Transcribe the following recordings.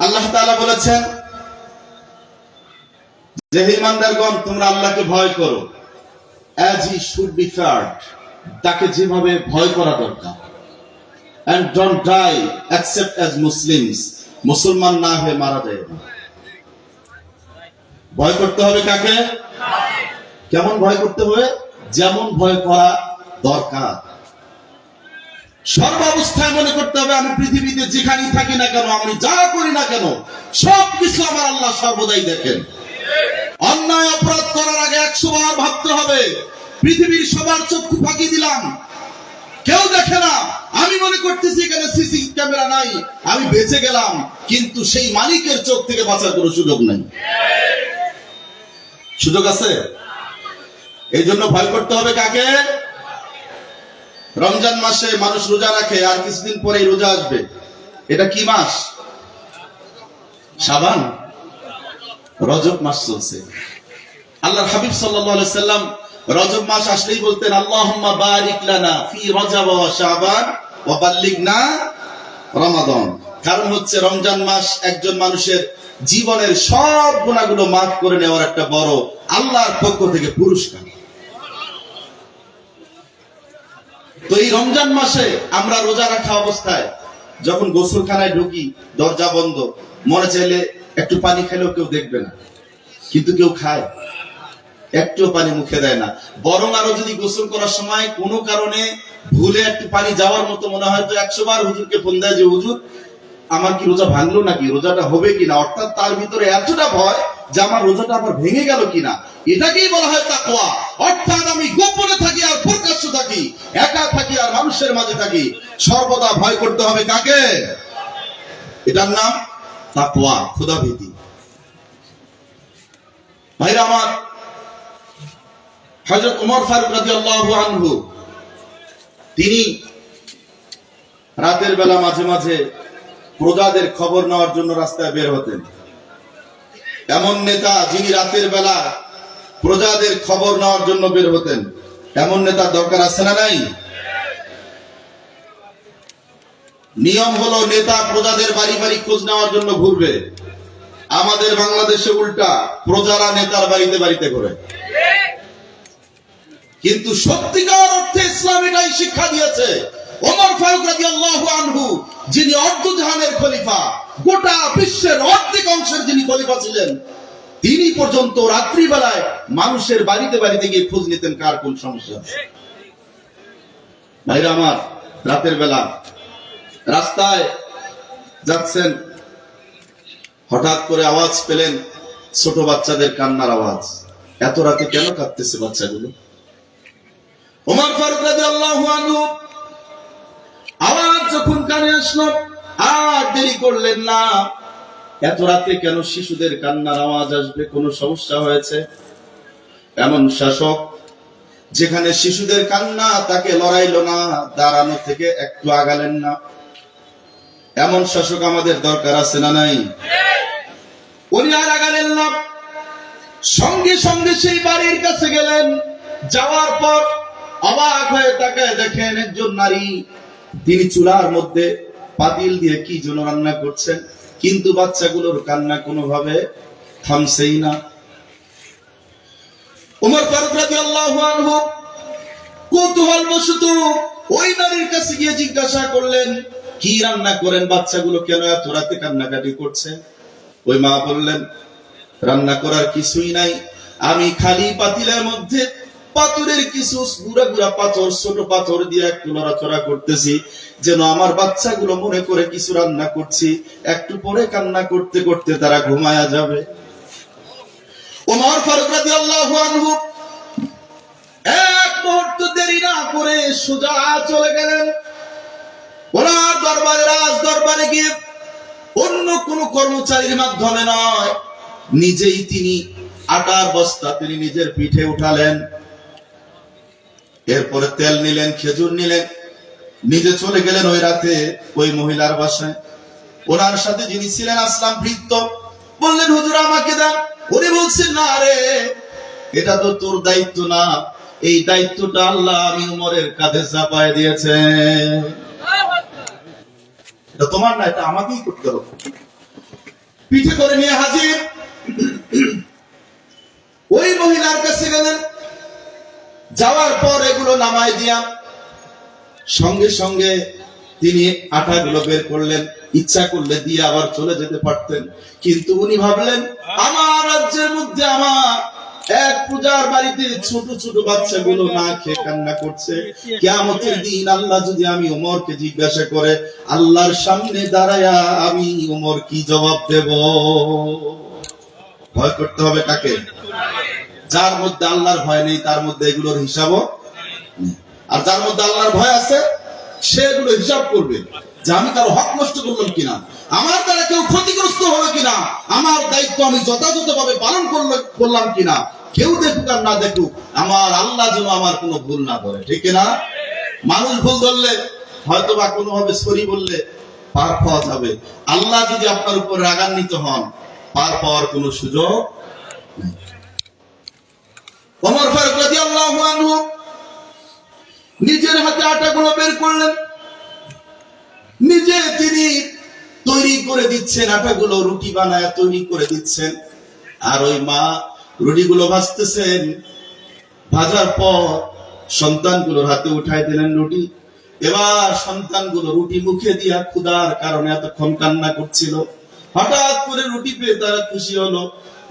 আল্লাহ তাআলা বলেছেন যে হে ইমানদারগণ, তোমরা আল্লাহকে ভয় করো as he should be feared, তাকে যেভাবে ভয় করা দরকার। and don't die except as Muslims, মুসলমান না হয়ে মারা যায় না। ভয় করতে হবে কাকে? কেমন ভয় করতে হবে? যেমন ভয় করা দরকার। সর্বাবস্থায় মনে করতে হবে আমি পৃথিবীতে যেখানেই থাকি না কেন, আমি যা করি না কেন, সবকিছু আমার আল্লাহ সর্বদাই দেখেন। অন্যায় অপরাধ করার আগে 100 বার ভাবতে হবে পৃথিবীর সবার চক্ষু ফাঁকি দিলাম, কেউ দেখে না, আমি মনে করতেছি এখানে সিসি ক্যামেরা নাই, আমি বেঁচে গেলাম, কিন্তু সেই মালিকের চোখ থেকে বাঁচার কোনো সুযোগ নাই। সুযোগ আছে? এই জন্য ভয় করতে হবে কাকে? রমজান মাসে মানুষ রোজা রাখে, আর কিছুদিন পরেই রোজা আসবে। এটা কি মাস? শাবান, রজব মাস চলছে। আল্লাহর হাবিব সাল্লাল্লাহু আলাইহি সাল্লাম রজব মাস আসলেই বলতেন আল্লাহুম্মা বারিক লানা ফি রজব ওয়া শাবান ওয়া বাল্লিগনা রমাদান। কারণ হচ্ছে রমজান মাস একজন মানুষের জীবনের সব গুনাহগুলো মাফ করে নেওয়ার একটা বড় আল্লাহর পক্ষ থেকে পুরস্কার। তো এই রমজান মাসে আমরা রোজা রাখা অবস্থায় যখন গোসলখানায় ঢুকি, দরজা বন্ধ, মনে চাইলে একটু পানি খেলেও কেউ দেখবে না, কিন্তু কেউ খায়, একটু পানি মুখে দেয় না। বরং আরো যদি গোসল করার সময় কোনো কারণে ভুলে একটু পানি যাওয়ার মতো মনে হয়, তো 100 বার হুজুরকে ফোন দেয় যে হুজুর আমার কি রোজা ভাঙলো নাকি, রোজাটা হবে কিনা। অর্থাৎ তার ভিতরে এতটা ভয় যে আমার রোজাটা আবার ভেঙে গেল কিনা। এটাকেই বলা হয় তাকওয়া। অর্থাৎ আমি গোপনে থাকি আর প্রকাশ্য থাকি, একা থাকি আর মানুষের মাঝে থাকি, সর্বদা ভয় করতে হবে কাকে? এটার নাম তাকওয়া, খোদাভীতি। ভাইরা আমার, হযরত ওমর ফারুক রাদিয়াল্লাহু আনহু তিনি রাতের বেলা মাঝে মাঝে প্রজাদের খবর নেওয়ার জন্য রাস্তায় বের হতেন। এমন নেতা যিনি রাতের বেলা প্রজাদের খবর নেওয়ার জন্য বের হতেন, এমন নেতা দরকার আছে না নাই? নিয়ম হলো নেতা প্রজাদের বাড়ি বাড়ি খোঁজ নেওয়ার জন্য ঘুরবে। আমাদের বাংলাদেশে উল্টা, প্রজারা নেতার বাড়িতে বাড়িতে ঘোরে। কিন্তু সত্যিকার অর্থে ইসলাম এটাই শিক্ষা দিয়েছে। ওমর ফারুক রাদিয়াল্লাহু আনহু যিনি অর্ধজাহানের খলিফা, গোটা বিশ্বের অর্ধেক অংশের যিনি খলিফা ছিলেন, তিনি পর্যন্ত রাত্রিবেলায় মানুষের বাড়িতে বাড়িতে গিয়ে খোঁজ নিতেন কার কোন সমস্যা আছে। ভাইরা আমার, রাতের বেলা রাস্তায় যাচ্ছেন, হঠাৎ করে আওয়াজ পেলেন ছোট বাচ্চাদের কান্নার আওয়াজ। এত রাতে কেন কাঁদতেছে বাচ্চাগুলো? ওমর ফারুক রাদিয়াল্লাহু আনহু আওয়াজ যখন কানে আসলো, আর দেরি করলেন না। এত রাতে কেন শিশুদের কান্নার আওয়াজ আসবে? কোন সমস্যা হয়েছে? এমন শাসক যেখানে শিশুদের কান্না তাকে লড়াইলো না, দাঁড়ানো থেকে একটু আগালেন না, এমন শাসক আমাদের দরকার আছে না নাই? উনি আর আগালেন না, সঙ্গে সঙ্গে সেই বাড়ির কাছে গেলেন। যাওয়ার পর অবাক হয়ে তাকায় দেখেন একজন নারী, তিনি চুলার মধ্যে পাতিল দিয়ে কি যেন রান্না করছেন, কিন্তু বাচ্চাগুলোর কান্না কোনোভাবে থামছেই না। ওমর ফারুক রাদিয়াল্লাহু আনহু কৌতূহলবশত ওই নারীর কাছে গিয়ে জিজ্ঞাসা করলেন, কি রান্না করেন? বাচ্চাগুলো কেন এত রাতে কান্নাকাটি করছে? ওই মা বললেন, রান্না করার কিছুই নাই, আমি খালি পাতিলের মধ্যে পাথরের কিছু গুড়া গুড়া পাথর, ছোট পাথর দিয়ে একটু নড়াচড়া করতেছি, যেন আমার বাচ্চাগুলো মনে করে কিছু রান্না করছি, একটু পরে কান্না করতে করতে তারা ঘুমায়া যাবে। ওমর ফারুক রাদিয়াল্লাহু আনহু এক মুহূর্ত দেরি না করে সোজা চলে গেলেন ওনার দরবারে। রাজ দরবারে গিয়ে অন্য কোন কর্মচারীর মাধ্যমে নয়, নিজেই তিনি আটার বস্তা তিনি নিজের পিঠে উঠালেন, এরপরে তেল নিলেন, খেজুর নিলেন, নিজে চলে গেলেন ওই রাতে ওই মহিলার বাসায়। ওনার সাথে যিনি ছিলেন আসলাম ভৃত্য, বললেন হুজুর আমাকে দেন। উনি বলছেন, না রে, এটা তো তোর দায়িত্ব না, এই দায়িত্বটা আল্লাহ আমি উমরের কাঁধে চাপায় দিয়েছে, এটা তোমার না, এটা আমাকেই করতে হবে। পিঠে করে নিয়ে হাজির। ওই মহিলার কাছে গেলেন, যাওয়ার পর এগুলো নামায় দিয়া সঙ্গে সঙ্গে তিনি আটাগুলো বের করলেন। ইচ্ছা করলে দিয়ে আবার চলে যেতে পারতেন, কিন্তু উনি ভাবলেন আমার রাজ্যের মধ্যে আমার এক পূজার বাড়িতে ছোট ছোট বাচ্চাগুলো না খেয়ে কান্না করছে। কিয়ামতের দিন আল্লাহ যদি আমি ওমরকে জিজ্ঞাসা করে, আল্লাহর সামনে দাঁড়ায়া আমি ওমর কি জবাব দেব? ভয় করতে হবে কাকে? যার মধ্যে আল্লাহর ভয় নেই তার মধ্যে এগুলোর হিসাবও নেই। আর যার মধ্যে আল্লাহর ভয় আছে সে এগুলো হিসাব করবে যে আমি কারো হক নষ্ট করলাম কিনা, আমার দ্বারা কেউ ক্ষতিগ্রস্ত হবে কিনা, আমার দায়িত্ব আমি যথাযথভাবে পালন করলাম কিনা। কেউ দেখুক আর না দেখুক, আমার আল্লাহ যেন আমার কোনো ভুল না করে, ঠিক না? মানুষ ভুল ধরলে হয়তো বা কোনোভাবে সরি বললে পার পাওয়া যাবে। আল্লাহ যদি আপনার উপর রাগান্বিত হন, পার পাওয়ার কোনো সুযোগ নেই। ওমর ফারুক রাদিয়াল্লাহু আনহু নিজের হাতে আটাগুলো বের করলেন, নিজে তিনি তৈরি করে দিচ্ছেন, আটাগুলো রুটি বানায় তৈরি করে দিচ্ছেন। আর ওই মা রুটিগুলো ভাজতেছেন। ভাজার পর সন্তানগুলোর হাতে উঠাই দিলেন রুটি। এবার সন্তানগুলো রুটি মুখে দিয়া ক্ষুধার কারণে এতক্ষণ কান্না করছিল। হঠাৎ করে রুটি পেয়ে তারা খুশি হলো।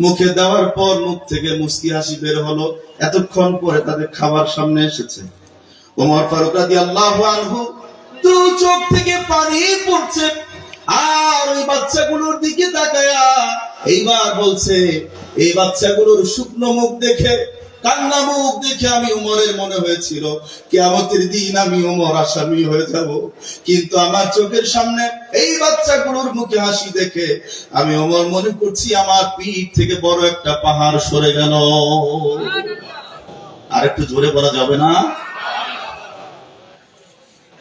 মুখে দেওয়ার পর মুখ থেকে মুস্কি হাসি বের হলো। এতক্ষণ পরে তাদের খাবার সামনে এসেছে। ওমর ফারুক রাদিয়াল্লাহু আনহু দু চোখ থেকে পানি পড়ছে। আর ওই বাচ্চাগুলোর দিকে তাকায়া এইবার বলছে, এই বাচ্চাগুলোর শুকনো মুখ দেখে, কান্না মুখ দেখে আমি ওমরের মনে হয়েছিল কিয়ামতের দিন আমি ওমর আসামি হয়ে যাব। কিন্তু আমার চোখের সামনে এই বাচ্চাগুলোর মুখে হাসি দেখে আমি ওমর মনে করছি আমার পিঠ থেকে বড় একটা পাহাড় সরে গেল। আর একটু জোরে বলা যাবে না?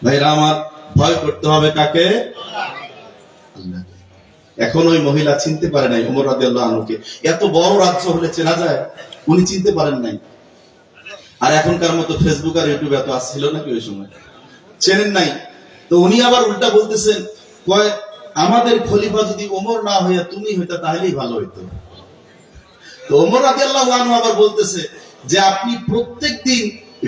ভাইরা আমার, ভয় করতে হবে কাকে? আল্লাহকে। এখন ওই মহিলা চিনতে পারে নাই ওমর রাদিয়াল্লাহু আনহুকে। এত বড় রাজ্য হলে চেনা যায়, উনি চিনতে পারেন নাই। আর এখনকার মতো ফেসবুক আর ইউটিউব এত আসছিল নাকি ওই সময়, চেনেন নাই। তো উনি আবার উল্টা বলতেছেন, কয় আমাদের খলিফা যদি ওমর না হইয়া তুমি হইতা তাহলেই ভালো হইতো। তো ওমর রাদিয়াল্লাহু আনহু আবার বলতেছে যে আপনি প্রত্যেকদিন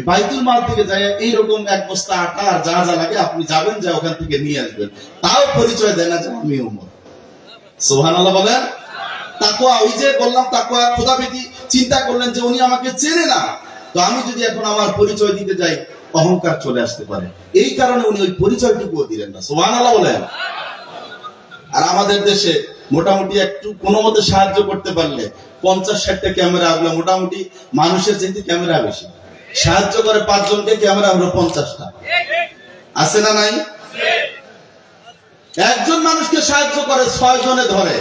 বাইতুল মাল থেকে যায় এইরকম এক বস্তা আটা আর যা যা লাগে আপনি যাবেন, যা ওখান থেকে নিয়ে আসবেন। তাও পরিচয় দেয় না যে আমি ওমর। সুবহানাল্লাহ বলেন। তাকওয়া, ওই যে বললাম তাকওয়া, খোদাভীতি। চিন্তা করলেন যে উনি আমাকে চেনে না, তো আমি যদি এখন আমার পরিচয় দিতে যাই অহংকার চলে আসতে পারে। এই কারণে উনি ওই পরিচয়টুকুও দিলেন না। সুবহানাল্লাহ বলেন। আর আমাদের দেশে মোটামুটি একটু কোনো মতে সাহায্য করতে পারলে 50-60টা ক্যামেরা, ওগুলো মোটামুটি মানুষের চাইতে ক্যামেরা বেশি। সাহায্য করে 5 জনকে, ক্যামেরা হলো 50টা। আছে না নাই? একজন মানুষকে সাহায্য করে 6 জনে ধরে।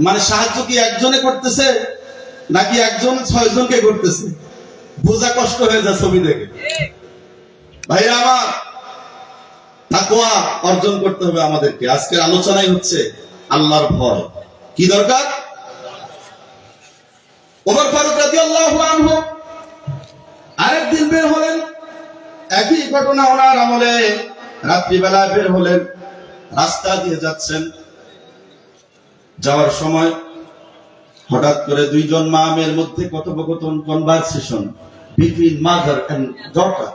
মানে সাহায্য কি একজনে করতেছে নাকি একজন 6 জনকে করতেছে? বোঝা কষ্ট হয়ে যায় ছবি দেখে। ভাইরা আমার, তাকওয়া অর্জন করতে হবে আমাদেরকে। আজকের আলোচনাই হচ্ছে আল্লাহর ভয়। কি দরকার? ওমর ফারুক রাদিয়াল্লাহু আনহু আরেকদিন বের হলেন। একই ঘটনা ওনার আমলে। রাত্রিবেলা বের হলেন, রাস্তা দিয়ে যাচ্ছেন। যাওয়ার সময় হঠাৎ করে 2 জন মা মেয়ের মধ্যে কথোপকথন, conversation between mother and daughter.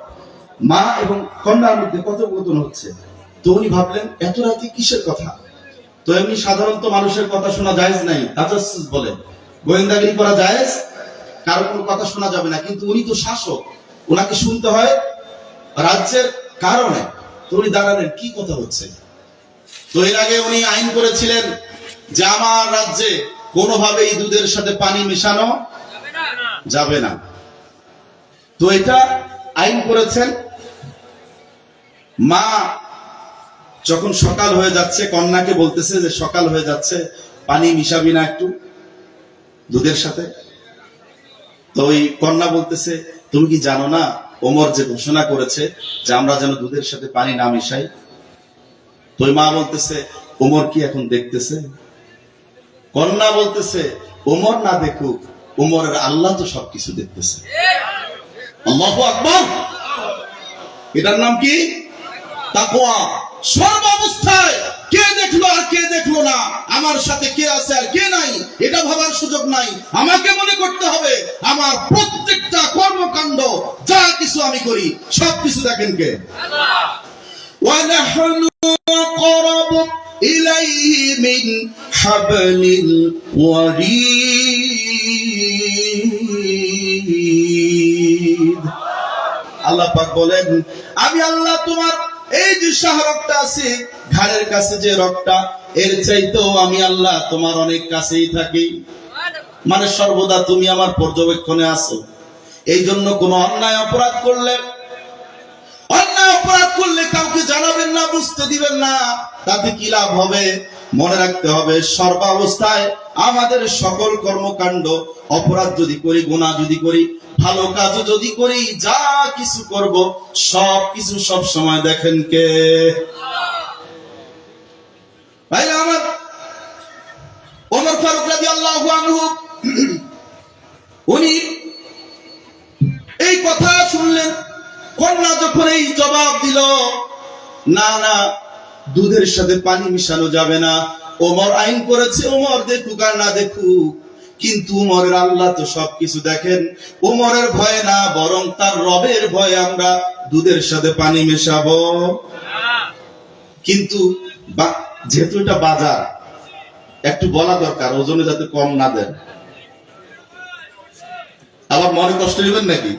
মা এবং কন্যার মধ্যে কথোপকথন হচ্ছে। তো উনি ভাবলেন এত রাতে কিসের কথা? তো এমনি সাধারণত মানুষের কথা শোনা জায়েজ নাই, তাজাসসুস বলে, গোয়েন্দাগিরি করা জায়েজ, কারো কোনো কথা শোনা যাবে না। কিন্তু উনি তো শাসক, ওনাকে শুনতে হয় রাজ্যের কারণে। তো উনি দাঁড়ালেন, কি কথা হচ্ছে? তো এর আগে উনি আইন করেছিলেন যে আমার রাজ্যে কোনোভাবেই দুধের সাথে পানি মেশানো যাবে না। তো এটা আইন করেছেন। মা যখন সকাল হয়ে যাচ্ছে, কন্যাকে বলতেছে যে সকাল হয়ে যাচ্ছে, পানি মিশাবি না একটু দুধের সাথে? তো ওই কন্যা বলতেছে, তুমি কি জানো না ওমর যে ঘোষণা করেছে যে আমরা যেন দুধের সাথে পানি না মিশাই? তো ওই মা বলতেছে, ওমর কি এখন দেখতেছে? কন্যা বলতেছে, ওমর না দেখুক, ওমরের আল্লাহ তো সবকিছু দেখতেছে। আল্লাহু আকবার। এটার নাম কি? তাকওয়া। সর্বাবস্থায় কে দেখলো আর কে দেখলো না, আমার আমার সাথে কে আছে আর কে নাই এটা ভাবার সুযোগ নাই। আমাকে মনে করতে হবে আমার প্রত্যেকটা কর্মকাণ্ড যা কিছু আমি করি সবকিছু দেখেন কে? আল্লাহ। ওয়া নাহনু আকরাবু ইলাইহি মিন হাবলিল ওয়ারিদ। আল্লাহ পাক বলেন, আমি আল্লাহ তোমার এই যে শাহরগটা আছে ঘাড়ের কাছে যে রগটা, এর চাইতেও আমি আল্লাহ তোমার অনেক কাছেই থাকি। মানে সর্বদা তুমি আমার পর্যবেক্ষণে আছো। এই জন্য কোন অন্যায় অপরাধ করলে কাউকে জানাবেন না, বুঝতে দিবেন না, তাতে কি লাভ হবে? মনে রাখতে হবে সর্বাবস্থায় আমাদের সকল কর্মকাণ্ড, অপরাধ যদি করি, গুনাহ যদি করি, ভালো কাজ যদি করি, যা কিছু করব সব কিছু সব সময় দেখেন কে? ভাই আমার ওমর ফারুক রাদিয়াল্লাহু আনহু উনি এই কথা শুনলেন, কন্যা যখন এই জবাব দিল, না না দুধের সাথে পানি মিশানো যাবে না, ওমর আইন করেছে, ওমর দেখুক আর না দেখুক, কিন্তু ওমরের আল্লাহ তো সবকিছু দেখেন। ওমরের ভয়ে না, বরং তার রবের ভয়ে আমরা দুধের সাথে পানি মেশাবো। কিন্তু যেহেতু এটা বাজার, একটু বলা দরকার, ওজনে যাতে কম না দেন। আবার মনে কষ্ট নেবেন নাকি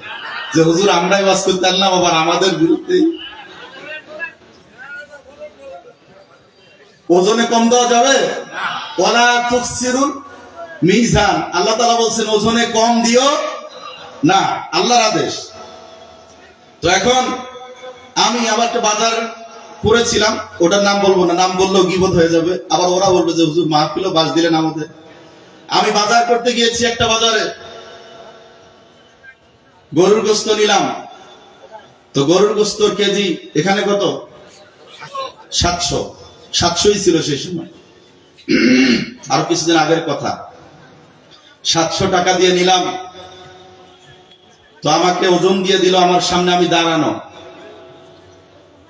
যে হুজুর আমরাই ওয়াজ করতে আনলাম আবার আমাদের বিরুদ্ধে? ওজনে কম দেওয়া যাবে? ওয়ালা তুকসিরুল মিজান, আল্লাহ তাআলা বলছেন ওজনে কম দিও না, আল্লাহর আদেশ। তো এখন আমি আবার একটা বাজার করেছিলাম, ওটার নাম বলবো না, নাম বললেও গীবত হয়ে যাবে, আবার ওরা বলবে যে হুজুর মাহফিলও বাস দিলেন আমাদের। আমি বাজার করতে গিয়েছি একটা বাজারে, গরুর গোশত নিলাম। তো গরুর গোশতর কেজি এখানে কত? 700ই ছিল সেই সময়, আরো কিছুদিন আগের কথা। 700 টাকা দিয়ে নিলাম। তো আমাকে ওজন দিয়ে দিল, আমার সামনে আমি দাঁড়ানো,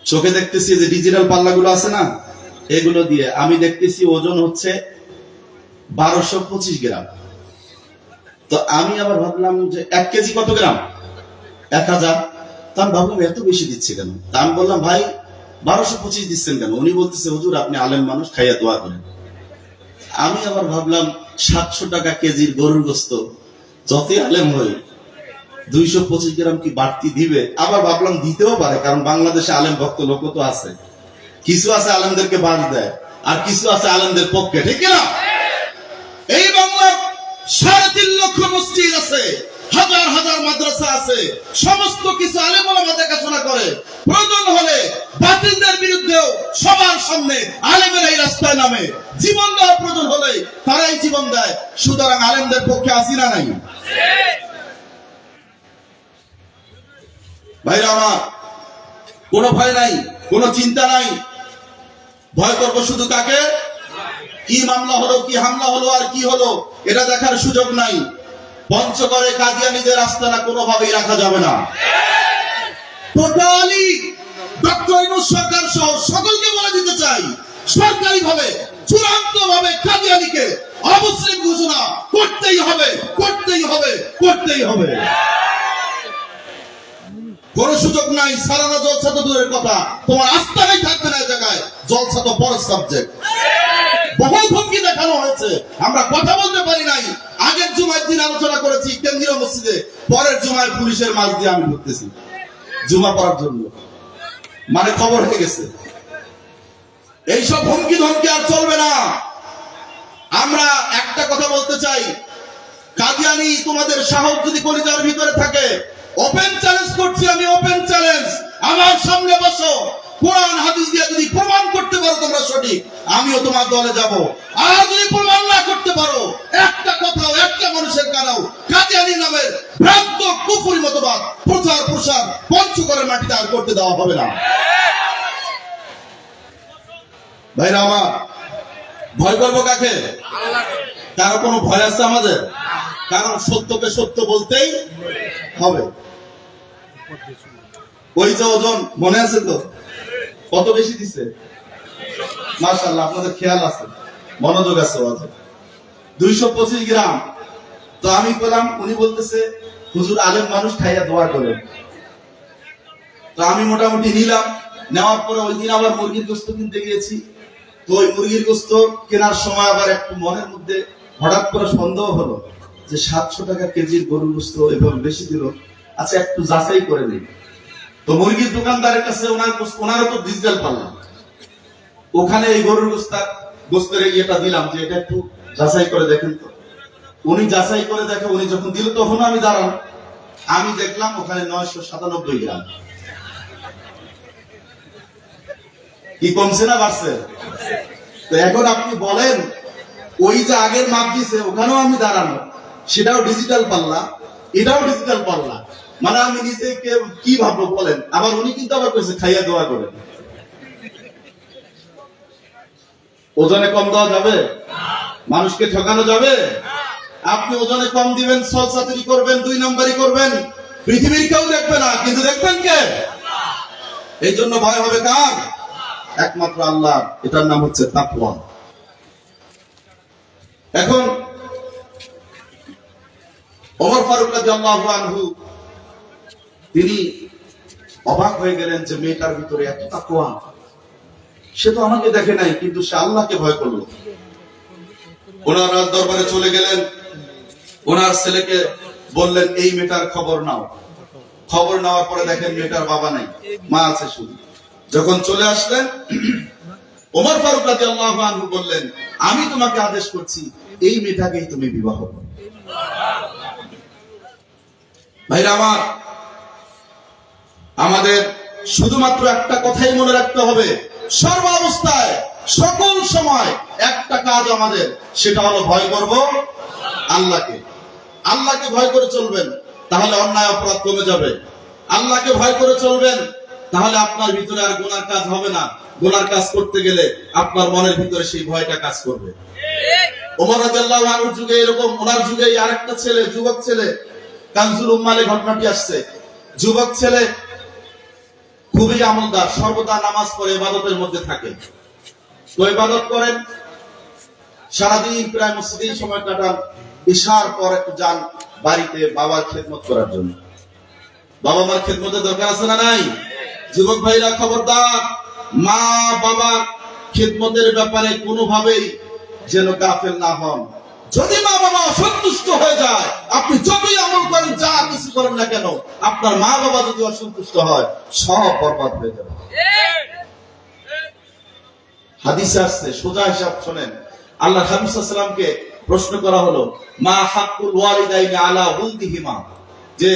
চোখে দেখতেছি যে ডিজিটাল পাল্লাগুলো আছে না, এগুলো দিয়ে আমি দেখতেছি ওজন হচ্ছে 1225 গ্রাম। তো আমি আবার ভাবলাম যে 1 কেজি কত গ্রাম? 1000। তা আমি ভাবলাম এত বেশি দিচ্ছে কেন? তা আমি বললাম ভাই 1225 দিচ্ছেন কেন? উনি বলতেছে হুজুর আপনি আলেম মানুষ, খাইয়া দোয়া করেন। আমি আবার ভাবলাম 700 টাকা কেজির গরুর গোশত, যতই আলেম হই 225 গ্রাম কি বাড়তি দিবে? আবার ভাবলাম দিতেও পারে, কারণ বাংলাদেশে আলেম ভক্ত লোক তো আছে, কিছু আছে আলেমদেরকে বাদ দেয় আর কিছু আছে আলেমদের পক্ষে, ঠিক না? এই বাংলার 3.5 লক্ষ মসজিদ আছে, হাজার হাজার মাদ্রাসা আছে, সমস্ত কিছু আলেম ওলামা দেখাশোনা করে। প্রয়োজন হলে বাতিলদের বিরুদ্ধেও সবার সামনে আলেমেরাই রাস্তায় নামে, জীবন দেওয়ার প্রয়োজন হলে তারাই জীবন দেয়। সুতরাং আলেমদের পক্ষে আসি না নাই? ভাইরা আমার, কোনো ভয় নাই, কোনো চিন্তা নাই। ভয় করবো শুধু কাকে? কি মামলা হলো, কি হামলা হলো, আর কি হলো এটা দেখার সুযোগ নাই। পঞ্চগড়ে কাদিয়ানীদের আস্তানা কোনোভাবেই রাখা যাবে না। টোটালি ডক্টর ইউনূস সরকার সহ সকলকে বলে দিতে চাই, সরকারি ভাবে চূড়ান্ত ভাবে কাদিয়ানীকে অমুসলিম ঘোষণা করতেই হবে, করতেই হবে, করতেই হবে। কোন সুযোগ নাই। সারানা জলসা তো দূরের কথা, তোমার আস্থাই থাকবে না জায়গায়, জলসা তো পরের সাবজেক্ট। বহু ধমকি দেখানো হয়েছে, আমরা কথা বলতে পারি নাই। আগের জুমার দিন আলোচনা করেছি কেন্দ্রীয় মসজিদে, পরের জুমায় পুলিশের মাছ দিয়ে আমি ঘুরতেছি জুমা পড়ার জন্য, মানে খবর হয়ে গেছে। এইসব হুমকি ধমকি আর চলবে না। আমরা একটা কথা বলতে চাই, কাদিয়ানী তোমাদের সাহস যদি কলিজার ভিতরে থাকে, ওপেন চ্যালেঞ্জ করছি আমি, ওপেন চ্যালেঞ্জ, আমার সামনে বসো, কোরআন হাদিস দিয়ে যদি প্রমাণ করতে পারো তোমরা সঠিক, আমিও তোমার দলে যাব। আর যদি প্রমাণ না করতে পারো, একটা কথাও একটা মানুষের কানাও কাদিয়ানী নামের ভ্রান্ত কুফরি মতবাদ প্রচার প্রসার পঞ্চগড়ের মাটিতে আর করতে দেওয়া হবে না। ভাইরা আমার, ভয় করবো কাকে? কারো কোনো ভয় আছে আমাদের? কারণ সত্যকে সত্য বলতেই হবে। ওই যে ওজন মনে আছে তো, কত বেশি দিছে? মাশাআল্লাহ, আপনাদের খেয়াল আছে। মনোযোগ আছে ওয়াজে। 225 গ্রাম। তো আমি বললাম, উনি বলতেছে হুজুর আলেম মানুষ খাইয়া দোয়া করে। তো আমি মোটামুটি নিলাম। নেওয়ার পরে ওই দিন আবার মুরগির গোস্ত কিনতে গিয়েছি। তো ওই মুরগির গোস্ত কেনার সময় আবার একটু মনের মধ্যে হঠাৎ করে সন্দেহ হলো যে 700 টাকা কেজির গরুর গোস্ত এভাবে বেশি দিল, আচ্ছা একটু যাচাই করে নিই। তো মুরগির দোকানদারের কাছে ওনারও তো ডিজিটাল পারলাম, ওখানে এই গরুর গোস্তের ইয়েটা দিলাম যে এটা একটু যাচাই করে দেখেন তো। উনি যাচাই করে দেখে, উনি যখন দিল তখন আমি দাঁড়ান, আমি দেখলাম ওখানে 997 গ্রাম। কি কমছে না বাড়ছে? তো এখন আপনি বলেন, ওই যে আগের মাপ দিছে ওখানেও আমি দাঁড়ানো, সেটাও ডিজিটাল পাল্লা, এটাও ডিজিটাল পাল্লা, মানে আমি নিজেকে কি ভাববো বলেন? আবার উনি কিন্তু আবার কইছে খাইয়া দোয়া করেন। ওজনে কম দেওয়া যাবে? মানুষকে ঠকানো যাবে? আপনি ওজনে কম দিবেন, সলসাতুরি করবেন, 2 নম্বরই করবেন, পৃথিবীর কেউ দেখবে না, কিন্তু দেখবেন কে? এই জন্য ভয় হবে কার? একমাত্র আল্লাহ। এটার নাম হচ্ছে তাকওয়া। এখন ওমর ফারুক রাদিয়াল্লাহু আনহু তিনি অবাক হয়ে গেলেন যে মেয়েটার ভিতরে এত তাকওয়া। সে তো আমাকে দেখে নাই, কিন্তু সে আল্লাহকে ভয় করলো। ওনার রাজ দরবারে চলে গেলেন, ওনার ছেলেকে বললেন এই মেয়েটার খবর নাও। খবর নেওয়ার পরে দেখেন মেয়েটার বাবা নাই, মা আছে শুধু। যখন চলে আসলেন, ওমর ফারুক রাদিয়াল্লাহু আনহু বললেন, আমি তোমাকে আদেশ করছি এই মেয়েটাকেই তুমি বিবাহ করো। ভাইরা আমার, আমাদের শুধুমাত্র একটা কথাই মনে রাখতে হবে, সর্ব অবস্থায় সকল সময় একটা কাজ আমাদের, সেটা হলো ভয় করব আল্লাহকে। আল্লাহকে ভয় করে চলবেন, তাহলে অন্যায় অপরাধ কমে যাবে। আল্লাহকে ভয় করে চলবেন, তাহলে আপনার ভিতরে আর গুনার কাজ হবে না। গুনার কাজ করতে গেলে আপনার মনের ভিতরে সেই ভয়টা কাজ করবে। ওমর রাদিয়াল্লাহু আনহুর যুগে এরকম, ওনার যুগে আরেকটা ছেলে, যুবক ছেলে, কানজুল উম্মালে ঘটনাটি আসছে। যুবক ছেলে খুবই আমলদার, সর্বদা নামাজ পড়ে ইবাদতের মধ্যে থাকে। তো ইবাদত করেন, সারাদিন প্রায় মসজিদেই সময় কাটান। ইশার পর একটু যান বাড়িতে বাবার খেদমত করার জন্য। বাবা মার খেদমতের দরকার আছে না নাই? যুবক ভাইরা খবরদার, মা বাবার খেদমতের ব্যাপারে কোনোভাবেই যেন গাফেল না হন। যদি মা বাবা অসন্তুষ্ট হয়ে যায়, আপনি যতই আমল করেন, যা কিছু করেন না কেন, আপনার মা বাবা যদি অসন্তুষ্ট হয়, সব বরবাদ হয়ে যাবে। হাদিসে আসছে, সোজা হিসাব শোনেন। আল্লাহ হাবিব সাল্লাল্লাহু আলাইহি ওয়াসাল্লামকে প্রশ্ন করা হলো, মা হাক্কুল ওয়ালিদাইনি আলা ওয়ালদিহিমা, যে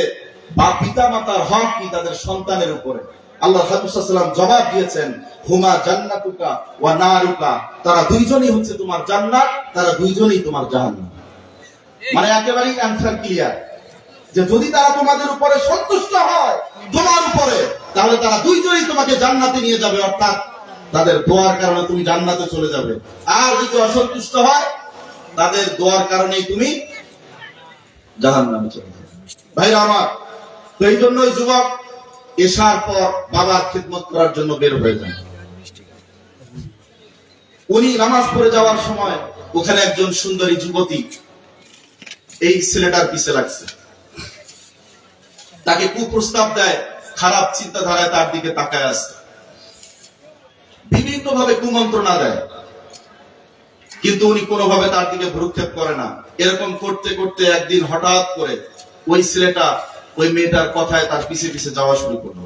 পিতা মাতার হক কি তাদের সন্তানের উপরে। আল্লাহ হাবিব সাল্লাল্লাহু আলাইহি ওয়াসাল্লাম জবাব দিয়েছেন, হুমা জান্নাতুকা ওয়া নারুকা, তারা দুইজনই হচ্ছে তোমার জান্নাত, তারা দুইজনই তোমার জাহান্নাম। মানে একেবারেই অ্যানসার ক্লিয়ার, যে যদি তারা তোমাদের উপরে সন্তুষ্ট হয়, তোমার উপরে, তাহলে তারা দুইজনই তোমাকে জান্নাতে নিয়ে যাবে, অর্থাৎ তাদের দোয়ার কারণে তুমি জান্নাতে চলে যাবে। আর যদি অসন্তুষ্ট হয়, তাদের দোয়ার কারণেই তুমি জাহান্নামে চলে যাবে। ভাইরা আমার, তো এই জন্যই যুবক এশার পর বাবার খিদমত করার জন্য বের হয়ে যান। উনি নামাজ পড়ে যাওয়ার সময় ওখানে একজন সুন্দরী যুবতী এই ছেলেটার পিছে লাগছে, তাকে কুপ্রস্তাব দেয়, খারাপ চিন্তাধারায় তার দিকে তাকায় আছে, বিভিন্ন ভাবে কুমন্ত্রণা দেয়, কিন্তু উনি কোনোভাবে তার দিকে ভ্রুক্ষেপ করে না। এরকম করতে করতে একদিন হঠাৎ করে ওই ছেলেটা ওই মেয়েটার কথায় তার পিছে পিছে যাওয়া শুরু করলো।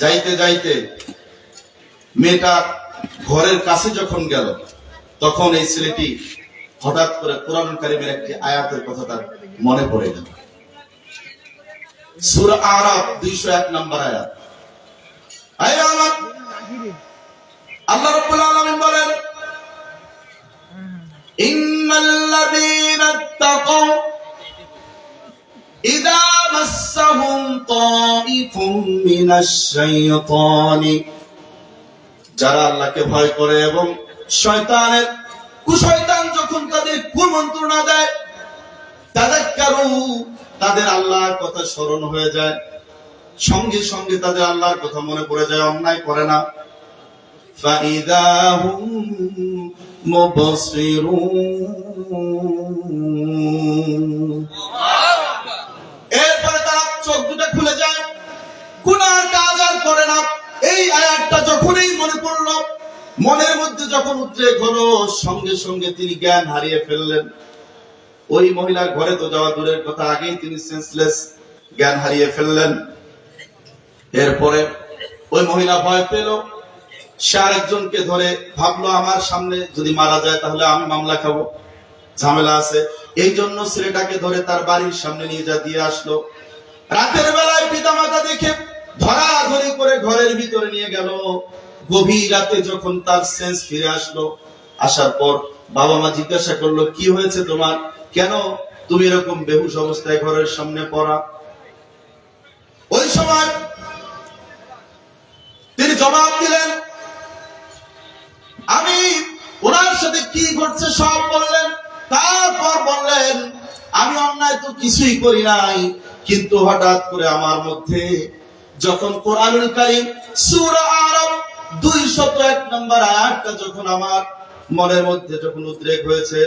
যাইতে যাইতে মেয়েটা ঘরের কাছে যখন গেল, তখন এই ছেলেটি হঠাৎ করে কোরআন কারীমের একটি আয়াতের কথা তার মনে পড়ে গেল। সূরা আরাফ 201 নম্বর আয়াত। আল্লাহ রাব্বুল আলামিন বলেন, ইন্নাল্লাযীনা তাকাও ইযা মাসসাহুম তাইফুম মিনাশ শাইতানি, যারা আল্লাহকে ভয় করে এবং শয়তানের কুশয়তান যখন তাদের কুমন্ত্রণা দেয়, তাযাক্কারু, তাদের আল্লাহর কথা স্মরণ হয়ে যায়, সঙ্গে সঙ্গে তাদের আল্লাহর কথা মনে পড়ে যায়, অন্যায় করে না। فإذا هم مبصرون এরপরে তারা চোখ দুটো খুলে যায়, গুনার কাজ আর করে না। এই আয়াতটা যখনই মনে পড়ল, মনের মধ্যে যখন উদ্রেক হলো, সঙ্গে সঙ্গে তিনি জ্ঞান হারিয়ে ফেললেন। ওই মহিলার ঘরে তো যাওয়া দূরের কথা, আগেই তিনি সেন্সলেস, জ্ঞান হারিয়ে ফেললেন। এরপরে ওই মহিলা ভয় পেল, সে আরেকজনকে ধরে ভাবলো আমার সামনে যদি মারা যায় তাহলে আমি মামলা খাবো, ঝামেলা আছে। এই জন্য ছেলেটাকে ধরে তার বাড়ির সামনে নিয়ে দিয়ে আসলো। রাতের বেলায় পিতামাতা দেখে ধরাধরি করে ঘরের ভিতরে নিয়ে গেল। গভীর রাতে যখন তার সেন্স ফিরে আসলো, আসার পর বাবা মা জিজ্ঞাসা করলো, কি হয়েছে তোমার, কেন তুমি এরকম বেহুশ অবস্থায় ঘরের সামনে পড়া? ওই সময় তিনি জবাব দিলেন, আমি ওনার সাথে কি ঘটছে সব বললেন। তারপর বললেন, আমি অন্যায় তো কিছুই করি নাই, কিন্তু হঠাৎ করে আমার মধ্যে যখন কোরআনুল কারীম সূরা আরাফ 201 নম্বর আয়াতটা যখন আমার মনের মধ্যে যখন উদ্রেক হয়েছে,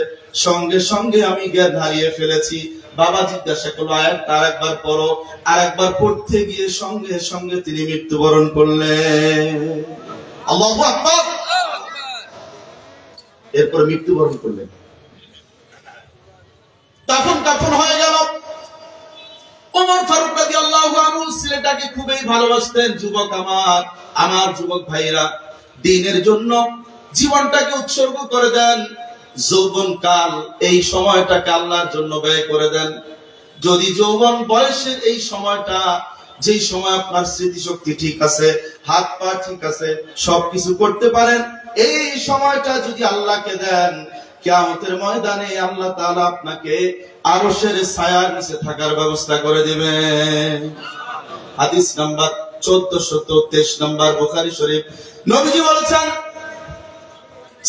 সঙ্গে সঙ্গে আমি জ্ঞান হারিয়ে ফেলেছি। বাবা জিজ্ঞাসা করলো, আয়াতটা আরেকবার পড়ো। আরেকবার পড়তে গিয়ে সঙ্গে সঙ্গে তিনি মৃত্যুবরণ করলেন। আল্লাহু আকবার। এরপর মৃত্যুবরণ করলেন। তখন হয়ে গেল। ওমর ফারুক রাদিয়াল্লাহু আনহু ছেলেটাকে খুবই ভালোবাসতেন। যুবক আমার যুবক ভাইরা, দ্বীনের জন্য জীবনটাকে উৎসর্গ করে দেন। যৌবনকাল, এই সময়টাকে আল্লাহর জন্য ব্যয় করে দেন। যদি যৌবন বয়সের এই সময়টা, যেই সময় আপনার স্মৃতিশক্তি ঠিক আছে, হাত পা ঠিক আছে, সবকিছু করতে পারেন, এই সময়টা যদি আল্লাহকে দেন, কিয়ামতের ময়দানে আল্লাহ তাআলা আপনাকে আরশের ছায়ার নিচে থাকার ব্যবস্থা করে দিবেন। হাদিস নাম্বার 1423 নম্বর বুখারী শরীফ। নবীজি বলেছেন,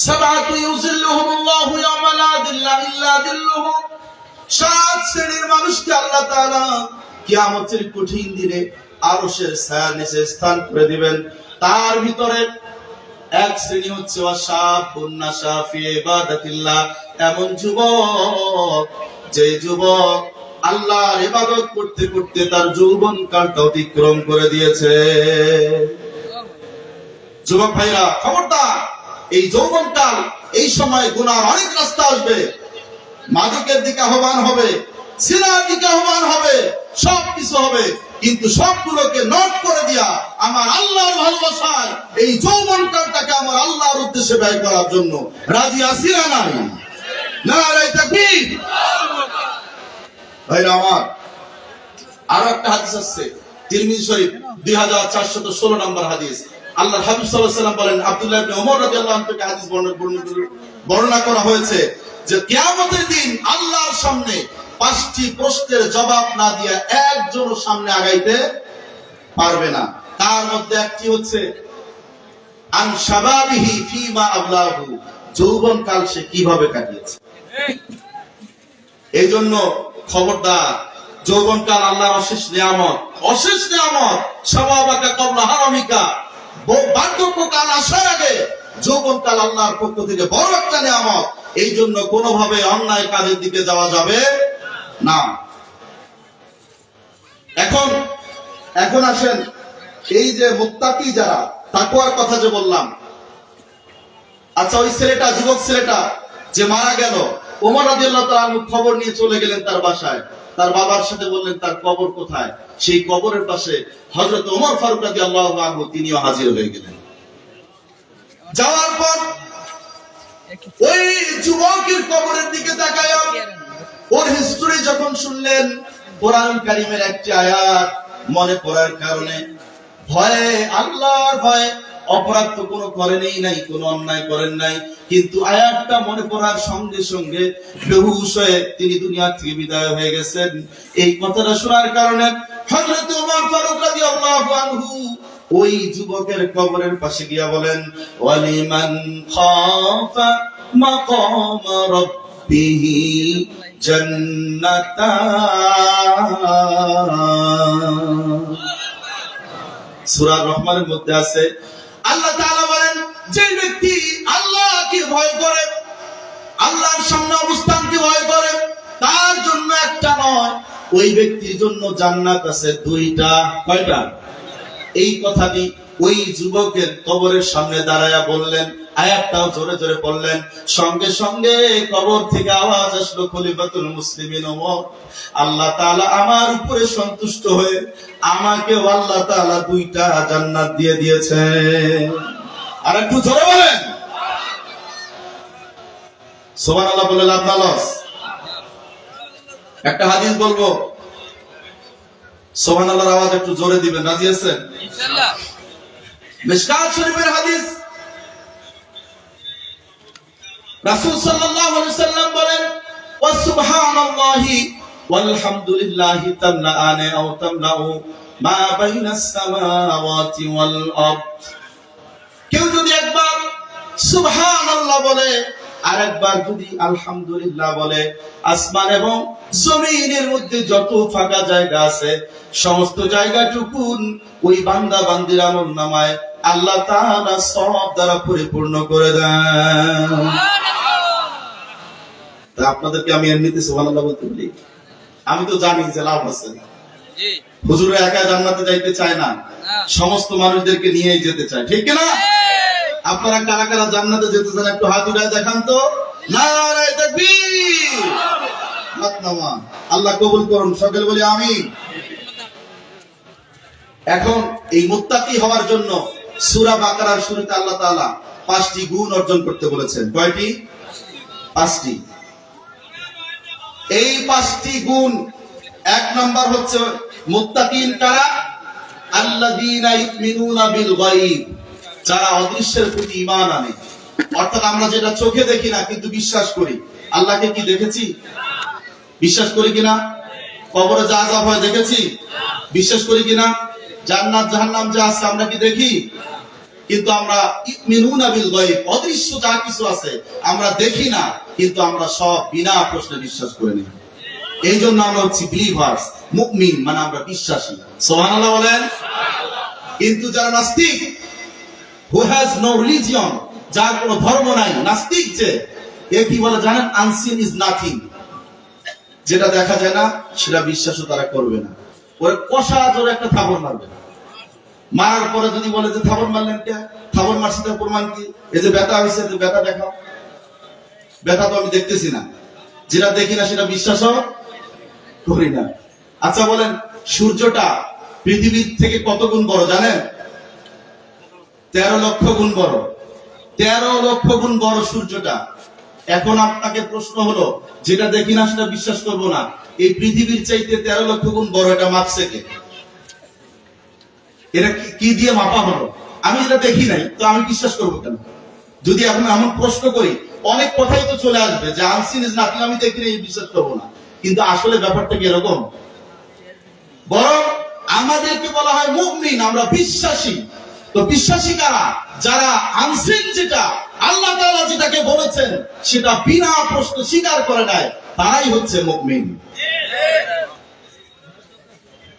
সাবাতু ইউযিল্লুহুমুল্লাহু ইয়াওমা লা যিল্লা ইল্লা যিল্লুহু। 7 শ্রেণীর মানুষকে আল্লাহ তাআলা কিয়ামতের কঠিন দিনে আরশের ছায়ার নিচে স্থান করে দিবেন। তার ভিতরে এক শ্রেণী হচ্ছে ওয়াশাবুন নাশা ফি ইবাদাতিল্লাহ, এমন যুবক যে যুবক আল্লাহর ইবাদত করতে করতে তার যৌবন কালটা অতিক্রম করে দিয়েছে। যুবক ভাইরা খবরদার, এই যৌবন কাল, এই সময় গুনার অনেক রাস্তা আসবে। মাদকের দিকে আহ্বান হবে, সিনার দিকে আহ্বান হবে, সবকিছু হবে, কিন্তু সবগুলোকে নোট করে দিয়া আমার আল্লাহর ভালোবাসায় এই যৌবন কালটাকে আমার আল্লাহর উদ্দেশ্যে ব্যয় করার জন্য রাজি আছি না নাই? নারে তাকবীর। ভাইরা আমার, আরো একটা হাদিস আছে তিরমিজি শরীফ 2416 নম্বর হাদিস। আল্লাহর হাবিব সাল্লাল্লাহু আলাইহি ওয়াসাল্লাম বলেন, আব্দুল্লাহ ইবনে ওমর রাদিয়াল্লাহু আনহু থেকে হাদিস বর্ণনা করা হয়েছে যে কিয়ামতের দিন আল্লাহর সামনে 5টি প্রশ্নের জবাব না দিয়ে একজনও সামনে আগাইতে পারবে না। তার মধ্যে একটি হচ্ছে আন শাবাবিহি ফীমা আবলাহু, যৌবনকাল সে কিভাবে কাটিয়েছে। এই জন্য খবরদার, যৌবনকাল আল্লাহর অশেষ নিয়ামত, অশেষ নিয়ামত। শাবাবাকা ক্বাবলা হারামিকা, বার্ধক্যকাল আসার আগে যৌবনকাল আল্লাহর পক্ষ থেকে বড় একটা নিয়ামত। এই জন্য কোনোভাবে অন্যায় কাজের দিকে যাওয়া যাবে না। এখন আসেন, এই যে মুত্তাকি যারা, তাকওয়ার কথা যে বললাম, আচ্ছা ওই ছেলেটা, যুবক ছেলেটা যে মারা গেল, ওমর রাদিয়াল্লাহু তাআলা আনহু খবর নিয়ে চলে গেলেন তার বাসায়। তার বাবার সাথে বললেন তার কবর কোথায়। সেই কবরের পাশে হযরত ওমর ফারুক রাদিয়াল্লাহু আনহু তিনিও হাজির হয়ে গেলেন। যাওয়ার পর ওই যুবকের কবরের দিকে তাকায় ওর হিস্টরি যখন শুনলেন, কোরআন কারীমের একটি আয়াত মনে পড়ার কারণে ভয়ে, আল্লাহর ভয়ে, অপরাধ তো কোনো করেনই নাই, কোনো অন্যায় করেন নাই, কিন্তু আয়াতটা মনে পড়ার সঙ্গে সঙ্গে বেহুশ হয়ে তিনি দুনিয়া থেকে বিদায় হয়ে গেছেন। এই কথাটা শোনার কারণে হযরত ওমর ফারুক রাদিয়াল্লাহু আনহু ওই যুবকের কবরের পাশে গিয়া বলেন, ওয়ালিমান খাফা মাকাম রাব্বিহি জান্নাতান। সূরা রহমানের মধ্যে আছে, আল্লাহ তাআলা বলেন, যে ব্যক্তি আল্লাহকে ভয় করে, আল্লাহর সামনে অবস্থানকে ভয় করে, তার জন্য একটা নয়, ওই ব্যক্তির জন্য জান্নাত আছে দুইটা। কয়টা? এই কথাটি ওই যুবকের কবরের সামনে দাঁড়ায়া বললেন, আয়াতটাও জোরে জোরে বললেন। সঙ্গে সঙ্গে কবর থেকে আওয়াজ আসলো, খলিফাতুল মুসলিমিন ওমর, আল্লাহ তাআলা আমার উপরে সন্তুষ্ট হয়ে আমাকেও আল্লাহ তাআলা দুইটা জান্নাত দিয়ে দিয়েছে। আর একটু জোরে বলেন সুবহানাল্লাহ, বলে লাভ না লস। একটা হাদিস বলবো, সুবহানাল্লাহর আওয়াজ একটু জোরে দিবেন, রাজি আছেন? ইনশাআল্লাহ। মিশকাত শরীফের হাদিস, রাসূল সাল্লাল্লাহু আলাইহি ওয়াসাল্লাম বলেন, ওয়া সুবহানাল্লাহি ওয়ালহামদুলিল্লাহি তামলাআনে আও তামলাউ মা বাইনাস সামাওয়াতি ওয়াল আরদ। কেউ যদি একবার সুবহানাল্লাহ বলে আর একবার যদি আলহামদুলিল্লাহ বলে, আসমান এবং জমিনের মধ্যে যত ফাঁকা জায়গা আছে সমস্ত জায়গাটুকুন ওই বান্দা বান্দির আমলনামায় আল্লাহ তাআলা সওয়াব দ্বারা পরিপূর্ণ করে দেন। তা আপনাদেরকে আমি এমনিতে সুবহানাল্লাহ বলতে বলি, আমি তো জানি যে লাভ আছে। হুজুর একা জান্নাতে যাইতে চায় না, সমস্ত মানুষদেরকে নিয়েই যেতে চায়, ঠিক কিনা? আপনারা কারা কারা জান্নাতে যেতে চান একটু হাত উঠায় দেখান তো। নারায়ে তাকবীর, হাত নামান। আল্লাহ কবুল করুন, সকলে বলি আমিন। এখন এই মুত্তাকি হওয়ার জন্য সূরা বাকারার শুরুতে আল্লাহ তাআলা 5টি গুণ অর্জন করতে বলেছেন। কয়টি? 5টি। এই 5টি গুণ, এক নাম্বার হচ্ছে মুত্তাকিন কারা? আল্লাযীনা ইউমিনুনা বিল গায়ব, যারা অদৃশ্যের প্রতি ঈমান আনে। অর্থাৎ আমরা যেটা চোখে দেখি না কিন্তু বিশ্বাস করি। আল্লাহকে কি দেখেছি? বিশ্বাস করি কিনা? কবরে যা আযাব হয় দেখেছি? বিশ্বাস করি কিনা? জান্নাত জাহান্নাম যা আছে আমরা কি দেখি? কিন্তু আমরা ইউমিনুনা বিল গায়ব, অদৃশ্য যা কিছু আছে আমরা দেখি না, কিন্তু আমরা সব বিনা প্রশ্নে বিশ্বাস করে নিই। এই জন্য আমরা হচ্ছি বিলিভার্স, মুমিন, মানে আমরা বিশ্বাসী। সুবহানাল্লাহ বলেন। কিন্তু যারা নাস্তিক, who has no religion, যার কোনো ধর্ম নাই, নাস্তিক, যে এ কি বলে জানেন? unseen is nothing, যেটা দেখা যায় না সেটা বিশ্বাসও তারা করবে না। ওরে কষা জোরে একটা থাপড় মারবে, মারার পরে যদি বলে যে থাপড় মারলেন কে? থাপড় মারছি তার প্রমাণ কি? এই যে ব্যথা হয়েছে, যে ব্যথা দেখাও। ব্যথা তো আমি দেখতেছি না, যেটা দেখি না সেটা বিশ্বাসও করি না। আচ্ছা বলেন, সূর্যটা পৃথিবীর থেকে কত গুণ বড় জানেন? 13 লক্ষ গুণ বড়। 13 লক্ষ গুণ বড় সূর্যটা। এখন আপনাকে প্রশ্ন হলো, যেটা দেখি না সেটা বিশ্বাস করব না, এই পৃথিবীর চাইতে 13 লক্ষ গুণ বড়, এটা মাপছে কে? এটা কি দিয়ে মাপা হলো? আমি যেটা দেখি নাই তো আমি বিশ্বাস করবো কেন? যদি এখন এমন প্রশ্ন করি, অনেক কথাই তো চলে আসবে যে আনসিন ইজ নাথিং, আমি দেখি নাই বিশ্বাস করবো না। কিন্তু আসলে ব্যাপারটা কি এরকম? বরং আমাদেরকে বলা হয় মুমিন, আমরা বিশ্বাসী। তো বিশ্বাসী কারা? যারা আনসিন, যেটা আল্লাহ তাআলা যেটাকে বলেছেন সেটা বিনা প্রশ্ন স্বীকার করে নেয়, তারাই হচ্ছে মুমিন।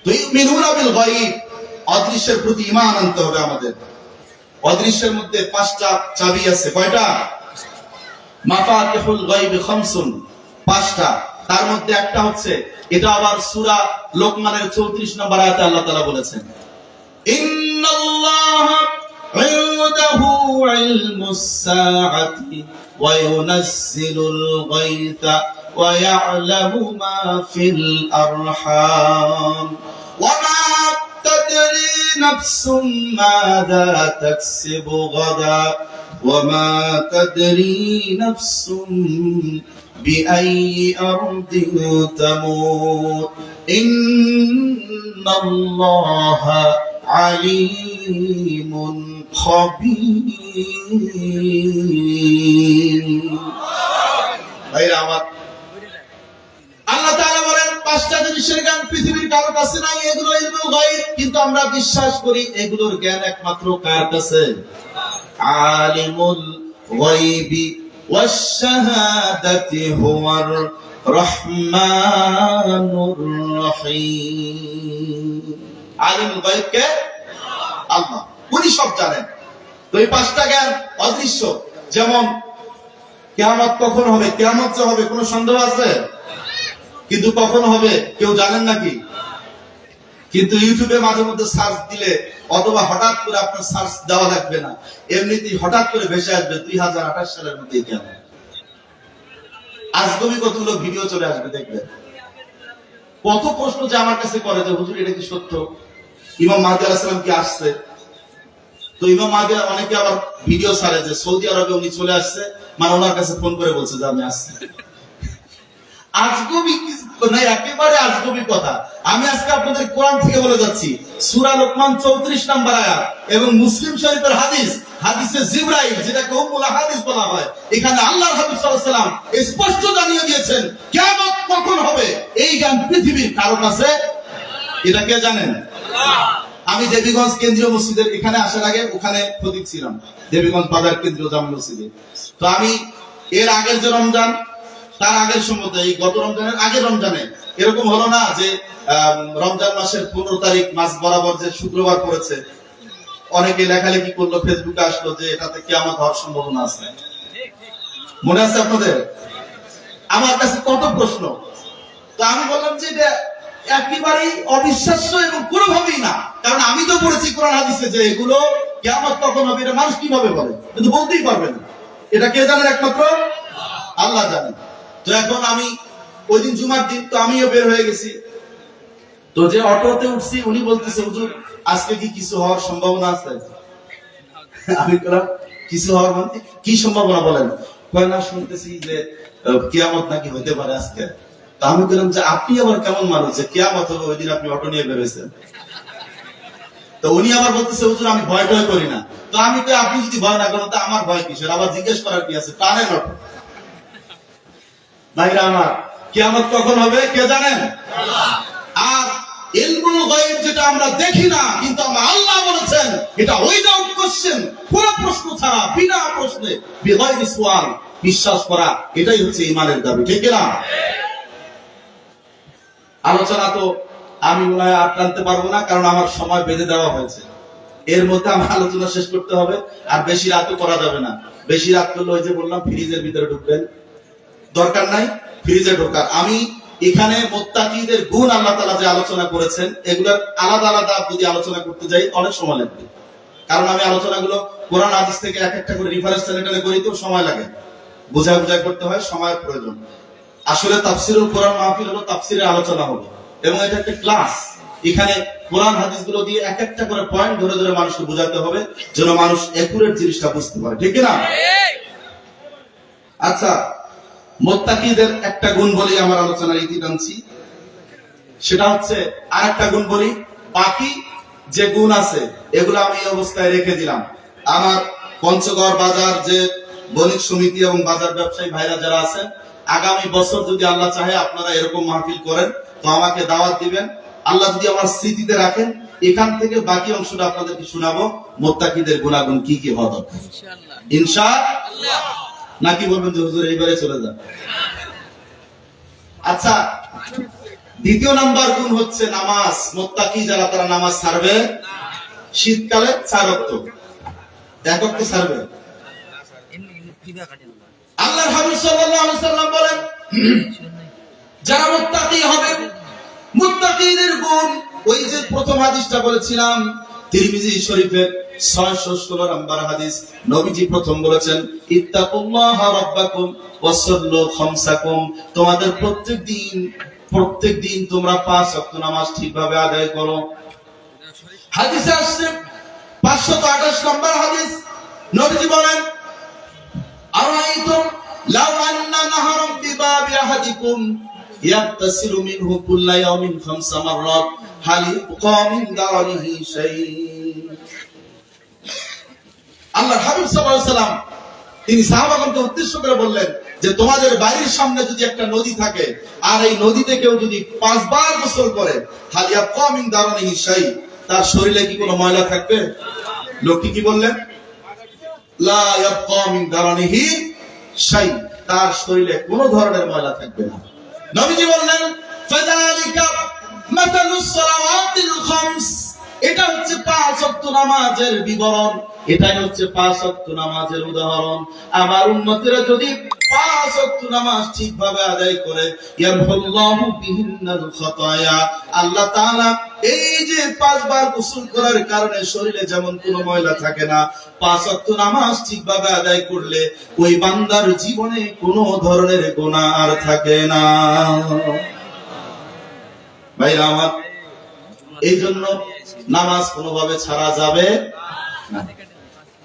তো ইউমিনুনা বিল গায়ব, অদৃশ্যের প্রতি ঈমান আনতে হবে আমাদের। অদৃশ্যের মধ্যে 5টা চাবি আছে। কয়টা? মাফাতিহুল গায়বি খামসুন, 5টা। তার মধ্যে একটা হচ্ছে, এটা আবার সূরা লোকমানের 34 নম্বর আয়াতে আল্লাহ তাআলা বলেছেন, ইন্নাল্লাহা ইনদাহু ইলমুস সাআতি ওয়া ইউনাজ্জিলুল গায়থা ওয়া ইয়ালামু মা ফিল আরহাম ওয়া মা তাদরি নাফসুম মাযা তাকসিবু গাদা ওয়া মা তাদরি নাফসুম بأي أرض تموت إن الله عليم خبير। ভাইরা আমার, আল্লাহ তাআলা বলেন 5টা জিনিসের জ্ঞান পৃথিবীর কারো কাছে নাই, এগুলো ইলমুল গায়ব। কিন্তু আমরা বিশ্বাস করি এগুলোর জ্ঞান একমাত্র কার কাছে? আলিমুল গায়বি والشهادة هو الرحمن الرحيم। আলিমুল গায়ব কে? আল্লাহ, উনি সব জানেন। তো এই পাঁচটা জ্ঞান অদৃশ্য। যেমন কিয়ামত কখন হবে, কিয়ামত যে হবে কোনো সন্দেহ আছে? কিন্তু কখন হবে কেউ জানেন নাকি? কিন্তু ইউটিউবে মাঝে মধ্যে সার্চ দিলে অথবা হঠাৎ করে আপনার সার্চ দেওয়া লাগবে না, এমনিতেই হঠাৎ করে ভেসে আসবে 2028 সালের মধ্যে কিয়ামত। আজগবি কতগুলো ভিডিও চলে আসবে, দেখবেন কত প্রশ্ন যে আমার কাছে করে যে হুজুর এটা কি সত্য, ইমাম মাহদী আলাইহিস সালাম কি আসছে? তো ইমাম মাহদী অনেকে আবার ভিডিও ছাড়ে যে সৌদি আরবে উনি চলে আসছে, মানে ওনার কাছে ফোন করে বলছে যে আমি আসছি। আজগবি নাই, একেবারে আজগবি কথা। আমি আজকে আপনাদের কোরআন থেকে বলে যাচ্ছি, সূরা লোকমান 34 নম্বর আয়াত এবং মুসলিম শরীফের হাদিস, হাদিসে জিবরাইল যেটাকে উম্মুল হাদিস বলা হয়, এখানে আল্লাহর হাবিব সাল্লাল্লাহু আলাইহি ওয়াসাল্লাম স্পষ্ট জানিয়ে দিয়েছেন কিয়ামত কখন হবে এই জ্ঞান পৃথিবীর কারো কাছে। এটা কে জানেন? আমি দেবীগঞ্জ কেন্দ্রীয় মসজিদের এখানে আসার আগে ওখানে খতিব ছিলাম, দেবীগঞ্জ বাজার কেন্দ্রীয় জামে মসজিদে। তো আমি এর আগের যে রমজান, তার আগের সম্ভবত এই গত রমজানের আগের রমজানে এরকম হলো না যে রমজান মাসের 15 তারিখ মাস বরাবর যে শুক্রবার পড়েছে, অনেকে লেখালেখি করলো, ফেসবুকে আসলো যে এটাতে কিয়ামত হওয়ার সম্ভাবনা আছে। মনে আছে আপনাদের? আমার কাছে কত প্রশ্ন। তো আমি বললাম যে এটা একেবারেই অবিশ্বাস্য এবং কোনোভাবেই না, কারণ আমি তো পড়েছি কোরআন হাদিসে যে এগুলো কিয়ামত কখন হবে এটা মানুষ কিভাবে বলে, কিন্তু বলতেই পারবে না। এটা কে জানেন? একমাত্র আল্লাহ জানেন। তো এখন আমি ওই দিন জুমার দিন, তো আমিও বের হয়ে গেছি। তো যে অটোতে উঠছি উনি বলতেছে হুজুর আজকে কি কিছু হওয়ার সম্ভাবনা আছে? আমি বললাম কিছু হওয়ার মানে কি সম্ভাবনা বলেন? কয় না শুনতেছি যে কিয়ামত নাকি হইতে পারে আজকে। তা আমি বললাম যে আপনি আবার কেমন মানুষ যে কিয়ামত হবে ওই দিন আপনি অটো নিয়ে বেরোয়েছেন? তো উনি আবার বলতেছে হুজুর আমি ভয় টয় করি না। তো আমি তো আপনি যদি ভয় না করেন তা আমার ভয় কিসের? আবার জিজ্ঞেস করার কি আছে? টানেন অটো। ভাইরা আমার, কিয়ামত কখন হবে কে জানেন? আল্লাহ। আর ইলমুল গায়ব যেটা আমরা দেখি না, কিন্তু আমরা আল্লাহ বলেছেন এটা উইদাউট কোশ্চেন, কোনো প্রশ্ন ছাড়া, বিনা প্রশ্নে, বিগাইরি সুয়াল বিশ্বাস করা, এটাই হচ্ছে ঈমানের দাবি, ঠিক না? আলোচনা তো আমি মনে হয় আর টানতে পারবো না, কারণ আমার সময় বেঁধে দেওয়া হয়েছে। এর মধ্যে আমার আলোচনা শেষ করতে হবে, আর বেশি রাতও করা যাবে না। বেশি রাত করলে ওই যে বললাম ফ্রিজের ভিতরে ঢুকবেন, দরকার নাই ফ্রিজে ঢোকার। আমি এখানে মুত্তাকিদের গুণ আল্লাহ তাআলা যে আলোচনা করেছেন, এগুলোর আলাদা আলাদা যদি আলোচনা করতে যাই অনেক সময় লাগবে, কারণ আমি আলোচনাগুলো কোরআন হাদিস থেকে এক একটা করে রেফারেন্স টেনে করি, তো সময় লাগে, বোঝা করতে হয়, সময়ের প্রয়োজন। আসলে তাফসিরুল কোরআন মাহফিল হলো তাফসিরের আলোচনা হবে, এবং এটা একটা ক্লাস। এখানে কোরআন হাদিসগুলো দিয়ে এক একটা করে পয়েন্ট ধরে ধরে মানুষকে বোঝাতে হবে, যেন মানুষ একুরেট জিনিসটা বুঝতে পারে, ঠিক না? আচ্ছা, মুত্তাকিদের একটা গুণ বলি, আমার আলোচনার ইতি টানছি, সেটা হচ্ছে আর একটা গুণ বলি। বাকি যে গুণ আছে এগুলো আমি এই অবস্থায় রেখে দিলাম। আমার পঞ্চগড় বাজার যে বণিক সমিতি এবং বাজার ব্যবসায়ী ভাইরা যারা আছেন, আগামী বছর যদি আল্লাহ চাহে আপনারা এরকম মাহফিল করেন, তো আমাকে দাওয়াত দিবেন। আল্লাহ যদি আমার স্মৃতিতে রাখেন, এখান থেকে বাকি অংশটা আপনাদেরকে শোনাবো মুত্তাকিদের গুণাগুণ কি কি হওয়া দরকার, ইনশাআল্লাহ। নাকি বলবেন যে হুজুর এইবারে চলে যান? আচ্ছা, দ্বিতীয় নাম্বার গুণ হচ্ছে নামাজ। মুত্তাকি যারা তারা নামাজ ছাড়বে, শীতকালে 4 ওয়াক্ত, 1 ওয়াক্ত ছাড়বে। আল্লাহর হাবিব সাল্লাল্লাহু আলাইহি সাল্লাম বলেন যারা মুত্তাকি হবে, মুত্তাকিদের গুণ, ওই যে প্রথম হাদিসটা বলেছিলাম তিরমিজি শরীফের 616 নম্বর হাদিস, নবীজি প্রথম বলেছেন ইত্তাকুল্লাহ রাব্বাকুম ওয়াসাল্লু খামসাকুম, তোমাদের প্রত্যেকদিন তোমরা 5 ওয়াক্ত নামাজ ঠিকভাবে আদায় করো। হাদিসে আসছে 528 নম্বর হাদিস, নবীজি বলেন আরাইতুম লাউ আন্না নাহারাম বিবাবি আহাদিকুম ইয়াগতাসিলু মিনহু কুল্লা ইয়াউমিন 5 মাররাত হাল ইবকা মিন দারিহি শাই। আল্লাহর হাবিব সাল্লাল্লাহু আলাইহি সাল্লাম তিনি সাহাবাগণকে উদ্দেশ্য করে বললেন যে তোমাদের বাড়ির সামনে যদি একটা নদী থাকে, আর এই নদীতে কেউ যদি 5 বার গোসল করে, হাল ইবকা মিন দারিহি শাই, তার শরীরে কি কোনো ময়লা থাকবে? লোকটি কি বললেন? লা ইবকা মিন দারিহি শাই, তার শরীরে কোনো ধরনের ময়লা থাকবে না। নবীজি বললেন ফাযালিকা মাতালুস সালাওয়াতিল খামস, এটা হচ্ছে 5 ওয়াক্ত নামাজের বিবরণ, এটাই হচ্ছে 5 ওয়াক্ত নামাজের উদাহরণ। আমার উম্মতেরা যদি 5 ওয়াক্ত নামাজ ঠিকভাবে আদায় করে, ইয়ামহুল্লাহু বিহিন্নাল খাতায়া, আল্লাহ তাআলা এই যে 5 বার গোসল করার কারণে শরীরে যেমন কোনো ময়লা থাকে না, 5 ওয়াক্ত নামাজ ঠিকভাবে আদায় করলে ওই বান্দার জীবনে কোনো ধরনের গুনাহ আর থাকে না। ভাইরা আমার, এই জন্য নামাজ কোনোভাবে ছাড়া যাবে না,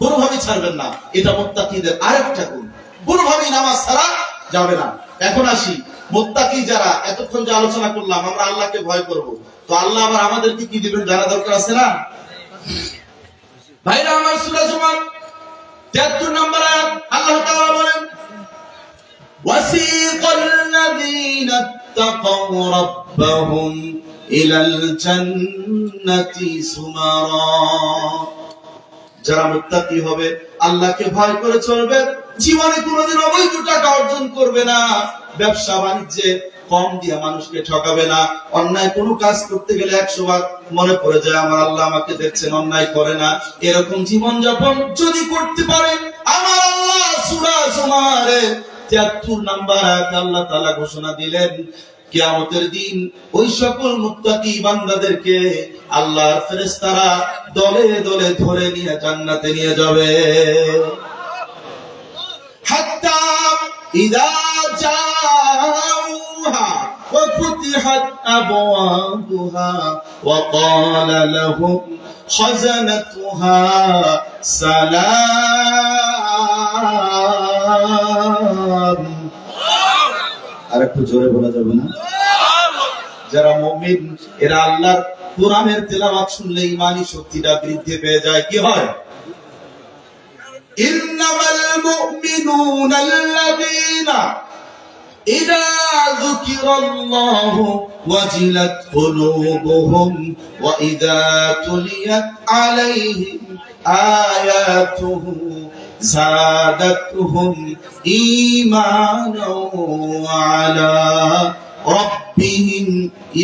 কোনোভাবেই ছাড়বেন না। এটা মুত্তাকিদের আরেকটা গুণ, কোনোভাবেই নামাজ ছাড়া যাবে না। এখন আসি, মুত্তাকি যারা, এতক্ষণ যে আলোচনা করলাম আমরা আল্লাহকে ভয় করব, তো আল্লাহ আবার আমাদেরকে কি দিবেন জানা দরকার আছে না? ভাইরা আমার, সূরা জুমার 73 নম্বর আয়াত আল্লাহ তাআলা বলেন, ওয়াসিকাল লাযীনা ইত্তাকাউ রাব্বাহুম ইলাল জান্নাতি সুমারা। যারা মুত্তাকি হবে, আল্লাহকে ভয় করে চলবে, জীবনে কোনোদিন অবৈধ টাকা অর্জন করবে না, ব্যবসা বাণিজ্যে কম দিয়ে মানুষকে ঠকাবে না, অন্যায় কোনো কাজ করতে গেলে 100 বার মনে পড়ে যায় আমার আল্লাহ আমাকে দেখছেন, অন্যায় করে না। এরকম জীবন যাপন যদি করতে পারে, আমার আল্লাহ সূরা জুমার 73 নম্বর আয়াতে আল্লাহ তাআলা ঘোষণা দিলেন, কিয়ামতের দিন ওই সকল মুত্তাকি বান্দাদেরকে আল্লাহর ফেরেশতারা দলে দলে ধরে নিয়ে জান্নাতে নিয়ে যাবে। হাত্তা ইযা জাউহা ওয়া ফুতিহাত আবওয়াবুহা ওয়া ক্বালা লাহুম খাযানাতুহা সালাম। আর একটু জোরে বলা যাবে না? যারা মুমিন, এরা আল্লাহর কোরআনের তেলাওয়াত শুনলে ঈমানি শক্তিটা বৃদ্ধি পেয়ে যায়। কি হয়? ইন্নামাল মুমিনুনা আল্লাযীনা ইযা যুকিরাল্লাহু ওয়াজিলাত কুলুবুহুম ওয়া ইযা তুলিয়াত আলাইহিম আয়াতুহু زادتهم إيمانا وعلى ربهم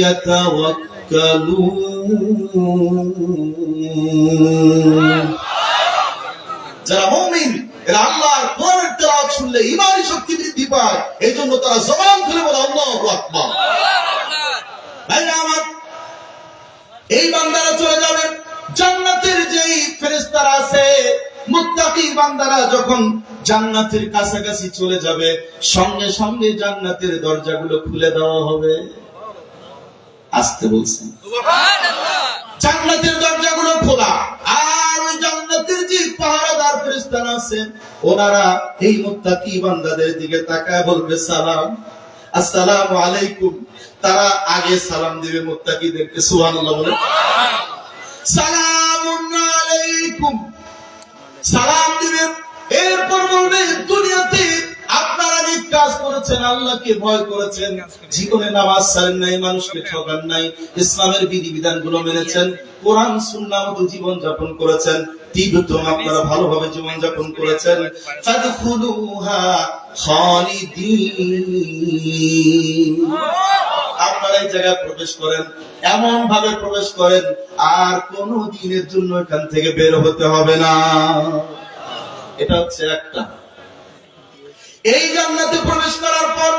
يتوكلون। যারা মুমিন, এরা আল্লাহর কোরআনের তেলাওয়াত শুনলে ঈমানি শক্তি বৃদ্ধি পায়, এই জন্য তারা জবান খুলে বলে আল্লাহু আকবার। ভাইরা আমার, এই বান্দারা চলে যাবে জান্নাতের যেই ফেরেশতারা আছে, মুত্তাকি বান্দারা যখন জান্নাতের কাছাকাছি চলে যাবে, সঙ্গে সঙ্গে জান্নাতের দরজাগুলো খুলে দেওয়া হবে। আসতে বলছেন সুবহানাল্লাহ। জান্নাতের দরজাগুলো খোলা, আর ওই জান্নাতের যে পাহারাদার ফেরেশতারা আছেন, ওনারা এই মুত্তাকি বান্দাদের দিকে তাকায় বলবে সালাম, আসসালামু আলাইকুম। তারা আগে সালাম দিবে মুত্তাকিদেরকে, সুবহানাল্লাহ বলে, সালামুন আলাইকুম, সালাম দিবেন। এরপর বলবে, দুনিয়াতে আপনারা যে কাজ করেছেন, আল্লাহকে ভয় করেছেন, জীবনে নামাজ ছাড়েন নাই, মানুষকে ঠকান নাই, ইসলামের বিধিবিধান গুলো মেনেছেন, কোরআন সুন্নাহ মতো জীবন যাপন করেছেন, তিব্বতম আপনারা ভালোভাবে জীবন যাপন করেছেন, ফাদখুলুহা খালিদিন। আপনারা এই জায়গায় প্রবেশ করেন, এমন ভাবে প্রবেশ করেন আর কোন দিনের জন্য এখান থেকে বের হতে হবে না। এটা হচ্ছে একটা। এই জান্নাতে প্রবেশ করার পর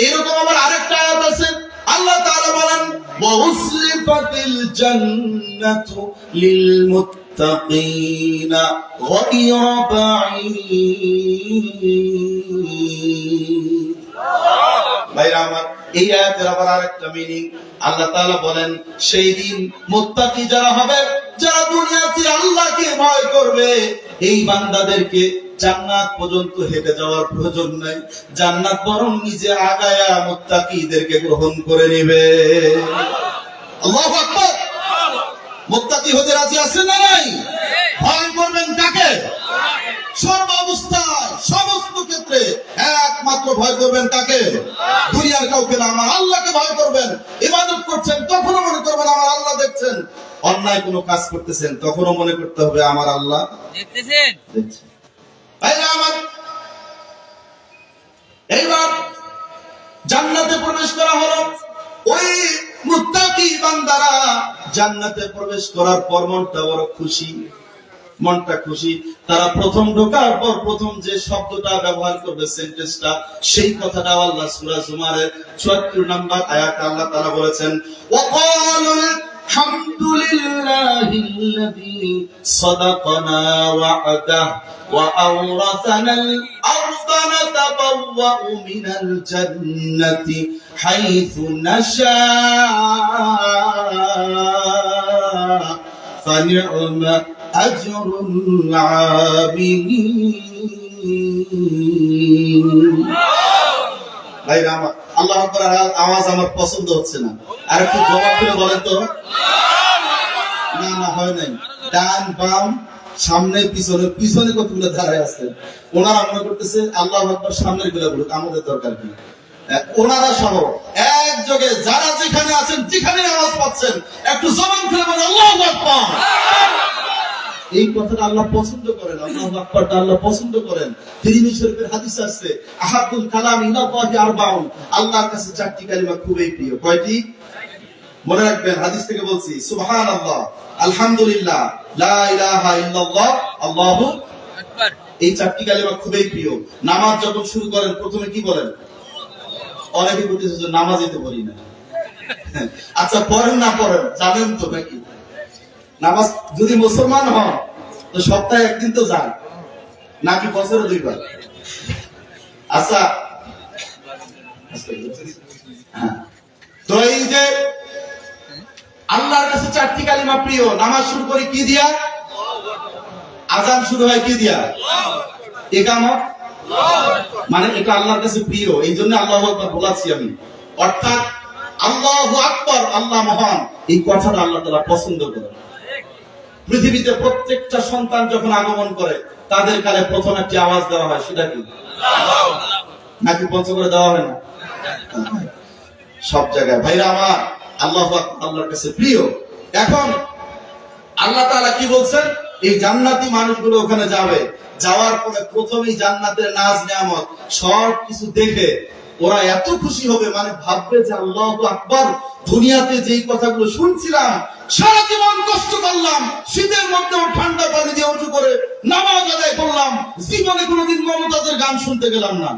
এরকম আবার আরেকটা আয়াত আছে, আল্লাহ তাআলা বলেন, ওয়া উসলিফাতিল জান্নাতু লিল মুত্তাকিনা গায়রা বাঈদ। ভাইরা আমার, এই আয়াতের আবার আরেকটা মিনিং, আল্লাহ তাআলা বলেন, সেই দিন মুত্তাকি যারা হবে, যারা দুনিয়াতে আল্লাহকে ভয় করবে, এই বান্দাদেরকে জান্নাত পর্যন্ত হেঁটে যাওয়ার প্রয়োজন নাই, জান্নাত বরং নিজে আগায়া মুত্তাকিদেরকে গ্রহণ করে নেবে। আল্লাহু আকবার। মুত্তাকি হতে রাজি আছেন না নাই? ভয় করবেন কাকে? সর্ব অবস্থায়, সমস্ত ক্ষেত্রে একমাত্র ভয় করবেন কাকে? দুনিয়ার কাউকে না, আমার আল্লাহকে ভয় করবেন। ইবাদত করছেন, তখনও মনে করবেন আমার আল্লাহ দেখছেন। অন্যায় কোনো কাজ করতেছেন, তখনও মনে করতে হবে আমার আল্লাহ দেখতেছেন। আমার এইবার জান্নাতে প্রবেশ করা হলো, ওই মুত্তাকি বান্দারা জান্নাতে প্রবেশ করার পর মনটা বড় খুশি, মনটা খুশি। তারা প্রথম ঢোকার পর প্রথম যে শব্দটা ব্যবহার করবে, সেন্টেন্সটা, সেই কথাটা আল্লাহ সূরা জুমারের ৭৪ নম্বর আয়াতে আল্লাহ তাআলা বলেছেন, ওয়াকালুল হামদুলিল্লাহিল্লাযী সাদাকানা ওয়া'দাহু ওয়া আওরাসানাল আরদা নাতাবাওয়াউ মিনাল জান্নাতি হাইথু নাশা ফানি'মা আজরুল আমিলিন। ভাইরা আমার, আল্লাহু আকবার আওয়াজ আমার পছন্দ হচ্ছে না, আর একটু জবাব করে বলেন তো। না না, হয় নাই। ডান বাম সামনে পিছনে, পিছনে কতগুলো দাঁড়ায় আছে, ওনারা মনে করতেছে আল্লাহু আকবার সামনের গুলো বলুক, আমাদের দরকার কি। ওনারা সহ একযোগে যারা যেখানে আছেন, যেখানে আওয়াজ পাচ্ছেন, একটু জবান খুলে বলেন আল্লাহু আকবার। এই কথাটা আল্লাহ পছন্দ করেন, আল্লাহু আকবারটা আল্লাহ পছন্দ করেন। তিরমিজি শরীফের হাদিস আছে, আহাবুল কালাম ইলাল্লাহি আরবাউন, আল্লাহর কাছে চারটি কালিমা খুবই প্রিয়। কয়টি? মনে রাখবেন, হাদিস থেকে বলছি, সুবহানাল্লাহ, আলহামদুলিল্লাহ, লা ইলাহা ইল্লাল্লাহ, আল্লাহু আকবার। এই চারটি কালিমা খুবই প্রিয়। নামাজ যখন শুরু করেন প্রথমে কি বলেন? অনেকে বলতেছে যে নামাজই তো পড়ি না। আচ্ছা, পড়েন না পড়েন, জানেন তো নাকি? নামাজ যদি মুসলমান হন তো সপ্তাহে একদিন তো যান, নাকি বছরে 2 বার? আচ্ছা, তো এই যে আল্লাহর কাছে চারটি কালিমা প্রিয়। নামাজ শুরু করি কি দিয়া? আযান শুরু হয় কি দিয়া? ইকামত, মানে এটা আল্লাহর কাছে প্রিয়, এই জন্য আল্লাহু আকবার বলাছি আমি। অর্থাৎ আল্লাহু আকবার, আল্লাহ মহান, এই কথাটা আল্লাহ তাআলা পছন্দ করেন। পৃথিবীতে প্রত্যেকটা সন্তান যখন আগমন করে তাদের কানে প্রথম একটি আওয়াজ দেওয়া হয়, সেটা কি? নাকি পঞ্চ করে দেওয়া হয় না? সব জায়গায়। ভাইরা আমার, আল্লাহু আকবার আল্লাহর কাছে প্রিয়। এখন আল্লাহ তাআলা কি বলছেন? এই জান্নাতি মানুষগুলো ওখানে যাবে, যাওয়ার পরে প্রথমেই জান্নাতের নাজ নিয়ামত সব কিছু দেখে ওরা এত খুশি হবে, মানে ভাববে যে আল্লাহু আকবার, দুনিয়াতে যেই কথাগুলো শুনছিলাম, সারা জীবন কষ্ট করলাম, শীতের মধ্যেও ঠান্ডা পানি দিয়ে উঁচু করে নামাজ আদায় করলাম, জীবনে কোনোদিন মমতাজের গান শুনতে গেলাম না।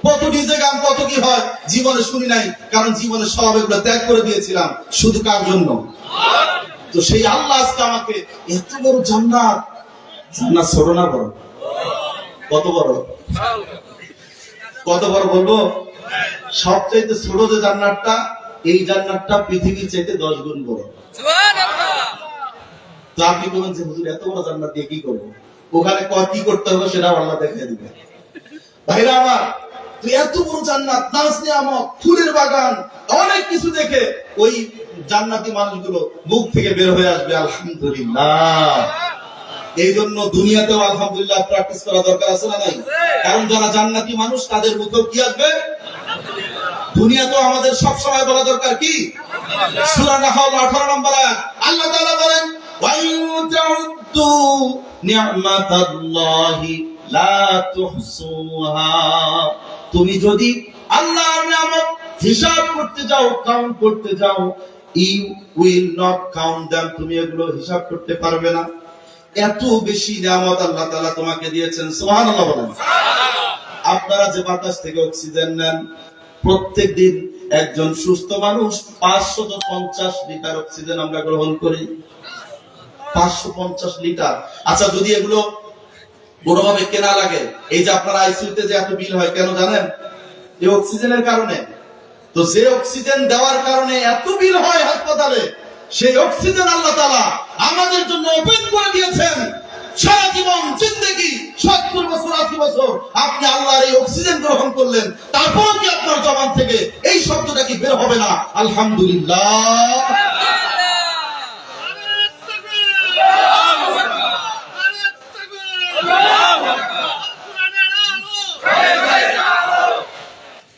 কত ডিজে গান, কত কি হয়, জীবনে শুনি নাই, কারণ জীবনে সব এগুলো ত্যাগ করে দিয়েছিলাম। শুধু কার জন্য? তো সেই আল্লাহ আজকে আমাকে এত বড় জান্নাত, জান্নাত ছোট না বড়? কত বড়? কত বড় বলবো? সবচাইতে ছোট যে জান্নাতটা, এই জান্নাতটা পৃথিবীর চাইতে 10 গুণ বড়। তো আপনি বলেন যে হুজুর এত বড় জান্নাত দিয়ে কি করবো? ওখানে কি করতে হবে সেটা আল্লাহ দেখিয়ে দিবে। ভাইরা আমার, তো এত বড় জান্নাত, নাজ নিয়ামত, ফুলের বাগান, অনেক কিছু দেখে ওই জান্নাতি মানুষগুলো মুখ থেকে বের হয়ে আসবে আলহামদুলিল্লাহ। এই জন্য দুনিয়াতেও আলহামদুলিল্লাহ প্র্যাকটিস করা দরকার আছে না নাই? কারণ যারা জান্নাতি মানুষ তাদের মুখেও কি আসবে? দুনিয়াতেও আমাদের সব সময় বলা দরকার কি? সূরা নাহল 18 নম্বর আয়াত আল্লাহ তাআলা বলেন, ওয়া ইন তাউদ্দু নি'মাতাল্লাহি লা তুহসুহা। তুমি যদি আল্লাহর নিয়ামত হিসাব করতে যাও, কাউন্ট করতে যাও, you will not count them, তুমি এগুলো হিসাব করতে পারবে না। এত বেশি নিয়ামত আল্লাহ তাআলা তোমাকে দিয়েছেন। সুবহানাল্লাহ বলেন। আপনারা যে বাতাস থেকে অক্সিজেন নেন, প্রত্যেকদিন একজন সুস্থ মানুষ 550 লিটার অক্সিজেন আমরা গ্রহণ করি। 550 লিটার। আচ্ছা, যদি এগুলো কোনোভাবে কেনা লাগে, এই যে আপনার আইসিইউতে যে এত বিল হয়, কেন জানেন? এই অক্সিজেনের কারণে। তো যে অক্সিজেন দেওয়ার কারণে এত বিল হয় হাসপাতালে, সেই অক্সিজেন আল্লাহ তাআলা আমাদের জন্য ওপেন করে দিয়েছেন। সারা জীবন জিন্দেগি 70 বছর 80 বছর আপনি আল্লাহর এই অক্সিজেন গ্রহণ করলেন, তারপরও কি আপনার জবান থেকে এই শব্দটা কি বের হবে না? আলহামদুলিল্লাহ।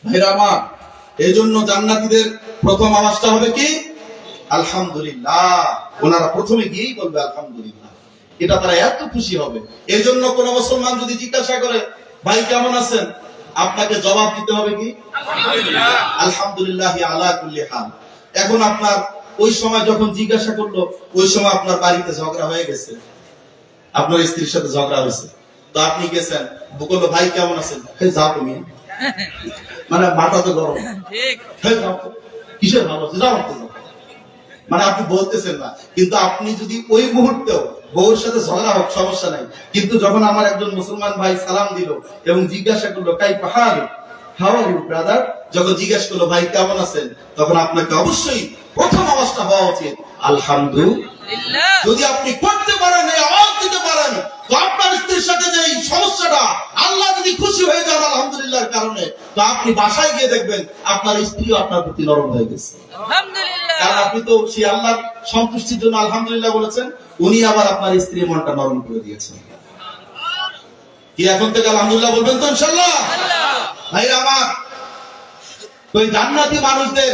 ভাইরা আমার, এই জন্য জান্নাতীদের প্রথম আওয়াজটা হবে কি? আলহামদুলিল্লাহ। ওনারা প্রথমে গিয়েই বলবে আলহামদুলিল্লাহ। এটা তারা এত খুশি হবে। এই জন্য কোন মুসলমান যদি জিজ্ঞাসা করে ভাই কেমন আছেন, আপনাকে জবাব দিতে হবে কি? আলহামদুলিল্লাহ আলা কুল্লি হাল। এখন আপনার ওই সময় যখন জিজ্ঞাসা করলো, ওই সময় আপনার বাড়িতে ঝগড়া হয়ে গেছে, আপনার স্ত্রীর সাথে ঝগড়া হয়েছে, তো আপনি গেছেন, বললো ভাই কেমন আছেন, যাও তুমি, মানে মাথা তো গরম, কিসের ভালো আছে, যাও যাও, মানে আপনি বলতেছেন না, কিন্তু আপনি যদি ওই মুহূর্তেও বউর সাথে ঝগড়া হোক সমস্যা নাই, কিন্তু যখন আমার একজন মুসলমান ভাই সালাম দিল এবং জিজ্ঞাসা করলো কাই পাহাড়, হাউ আর ইউ ব্রাদার, যখন জিজ্ঞাসা করলো ভাই কেমন আছেন, তখন আপনাকে অবশ্যই প্রথম অবস্থা হওয়া উচিত আলহামদুলিল্লাহ। যদি আপনি করতে পারেন, এই আওয়াজ দিতে পারেন, তো আপনার স্ত্রীর সাথে যে এই সমস্যাটা, আল্লাহ যদি খুশি হয়ে যান আলহামদুলিল্লাহর কারণে, তো আপনি বাসায় গিয়ে দেখবেন আপনার স্ত্রীও আপনার প্রতি নরম হয়ে গেছে আলহামদুলিল্লাহ। কারণ আপনি তো সেই আল্লাহর সন্তুষ্টির জন্য আলহামদুলিল্লাহ বলেছেন, উনি আবার আপনার স্ত্রীর মনটা নরম করে দিয়েছেন। কি এখন থেকে আলহামদুলিল্লাহ বলবেন তো ইনশাআল্লাহ? ভাইরা আমার, ওই জান্নাতি মানুষদের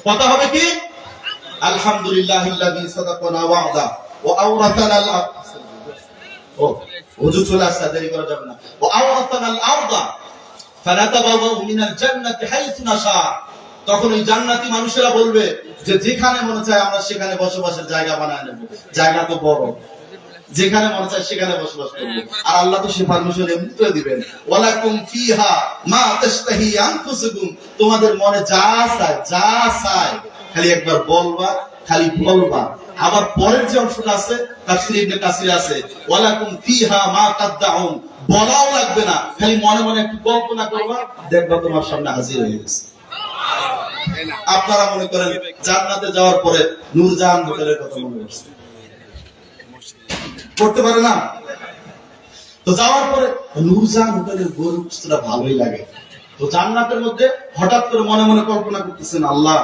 কথা হবে কি আলহামদুলিল্লাহিল্লাযী সাদাকানা ওয়া'দা ওয়া আওরাসানা হুজুর চলে আসছে, দেরি করা যাবে না। ওয়া আওরাসানা আল-আরদা ফানাতাবাওয়াউ মিনাল জান্নাতি হাইসু নাশা, তখন ওই জান্নাতি মানুষেরা বলবে যে যেখানে মনে চায় আমরা সেখানে বসবাসের জায়গা বানায় নেব, জায়গা তো বড়, যেখানে মনে চায় সেখানে বসবাস করব। আর আল্লাহ তো সে পারমিশন এমনিতে দিবেন, ওয়ালাকুম ফিহা মা তাশতাহি আনফুসুকুম, তোমাদের মনে যা চায় খালি একবার বলবা, খালি বলবা। আবার পরের যে অংশটা আছে তাফসীর ইবনে কাসির আছে, ওয়ালাকুম ফিহা মা তাদউন, বলাও লাগবে না, খালি মনে মনে একটু কল্পনা করবা, দেখবা তোমার সামনে হাজির হয়ে গেছে। আপনারা মনে করেন জান্নাতে যাওয়ার পরে নূরজাহান হোটেলের কথা মনে করছে, করতে পারে না? তো যাওয়ার পরে নূরজাহান হোটেলের গরু গোশতটা ভালোই লাগে, তো জান্নাতের মধ্যে হঠাৎ করে মনে মনে কল্পনা করতেছেন, আল্লাহ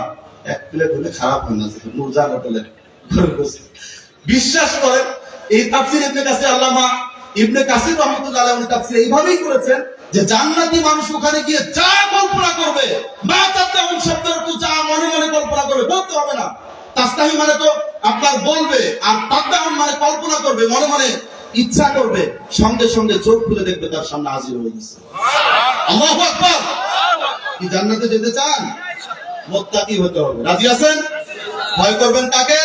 এক প্লেট হলে খারাপ হয় না নূরজাহান হোটেলের গরু গোশত। বিশ্বাস করেন এই তাফসীর ইবনে কাসির, আল্লামা ইবনে কাসির রাহমাতুল্লাহ আলাইহি তাফসীর এইভাবেই করেছেন যে জান্নাতি মানুষ ওখানে গিয়ে যা কল্পনা করবে, মা তাদউন শব্দের অর্থ যা মনে মনে কল্পনা করবে, বলতে হবে না। তাস্তাহি মানে তো আপনার বলবে, আর তাদউন মানে কল্পনা করবে, মনে মনে ইচ্ছা করবে, সঙ্গে সঙ্গে চোখ খুলে দেখবে তার সামনে হাজির হয়ে গেছে। আল্লাহু আকবার। কি জান্নাতে যেতে চান? মুত্তাকি হতে হবে। রাজি আছেন? ভয় করবেন কাকে?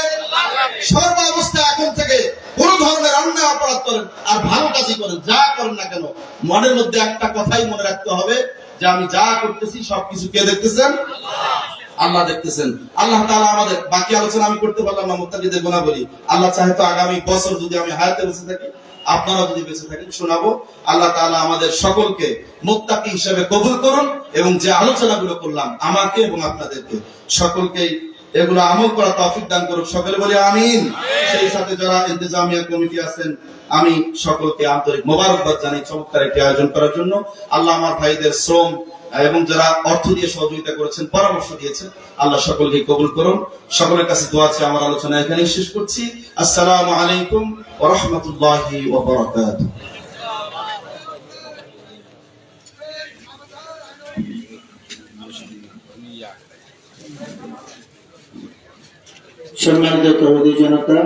সর্ব অবস্থায় এখন থেকে কোন ধরনের অন্যায় অপরাধ করেন আর ভালো কাজই করেন, যা করেন না কেন মনের মধ্যে একটা কথাই মনে রাখতে হবে যে আমি যা করতেছি সবকিছু কে দেখতেছেন? আল্লাহ দেখতেছেন। আল্লাহ তাআলা আমাদের, বাকি আলোচনা আমি করতে পারলাম না মুত্তাকিদের গুণাবলী, আল্লাহ চাহে তো আগামী বছর যদি আমি হায়াতে বেঁচে থাকি, আপনারা যদি বেঁচে থাকেন শোনাবো। আল্লাহ তাআলা আমাদের সকলকে মুত্তাকি হিসেবে কবুল করুন, এবং যে আলোচনাগুলো করলাম আমাকে এবং আপনাদেরকে সকলকেই এগুলো আমল করা তৌফিক দান করুন, সকলে বলি আমিন। সেই সাথে যারা ইন্তেজামিয়া কমিটি আছেন, আমি সকলকে আন্তরিক মোবারকবাদ জানাই চমৎকার একটি আয়োজন করার জন্য। আল্লাহ আমার ভাইদের শ্রম এবং যারা অর্থ দিয়ে সহযোগিতা করেছেন, পরামর্শ দিয়েছেন, আল্লাহ সকলকে কবুল করুন। সকলের কাছে দোয়া আছে। আমার আলোচনা এখানেই শেষ করছি। আসসালামু আলাইকুম ওয়া রাহমাতুল্লাহি ওয়া বারাকাতুহু। সম্মানিত তৌহিদি জনতা,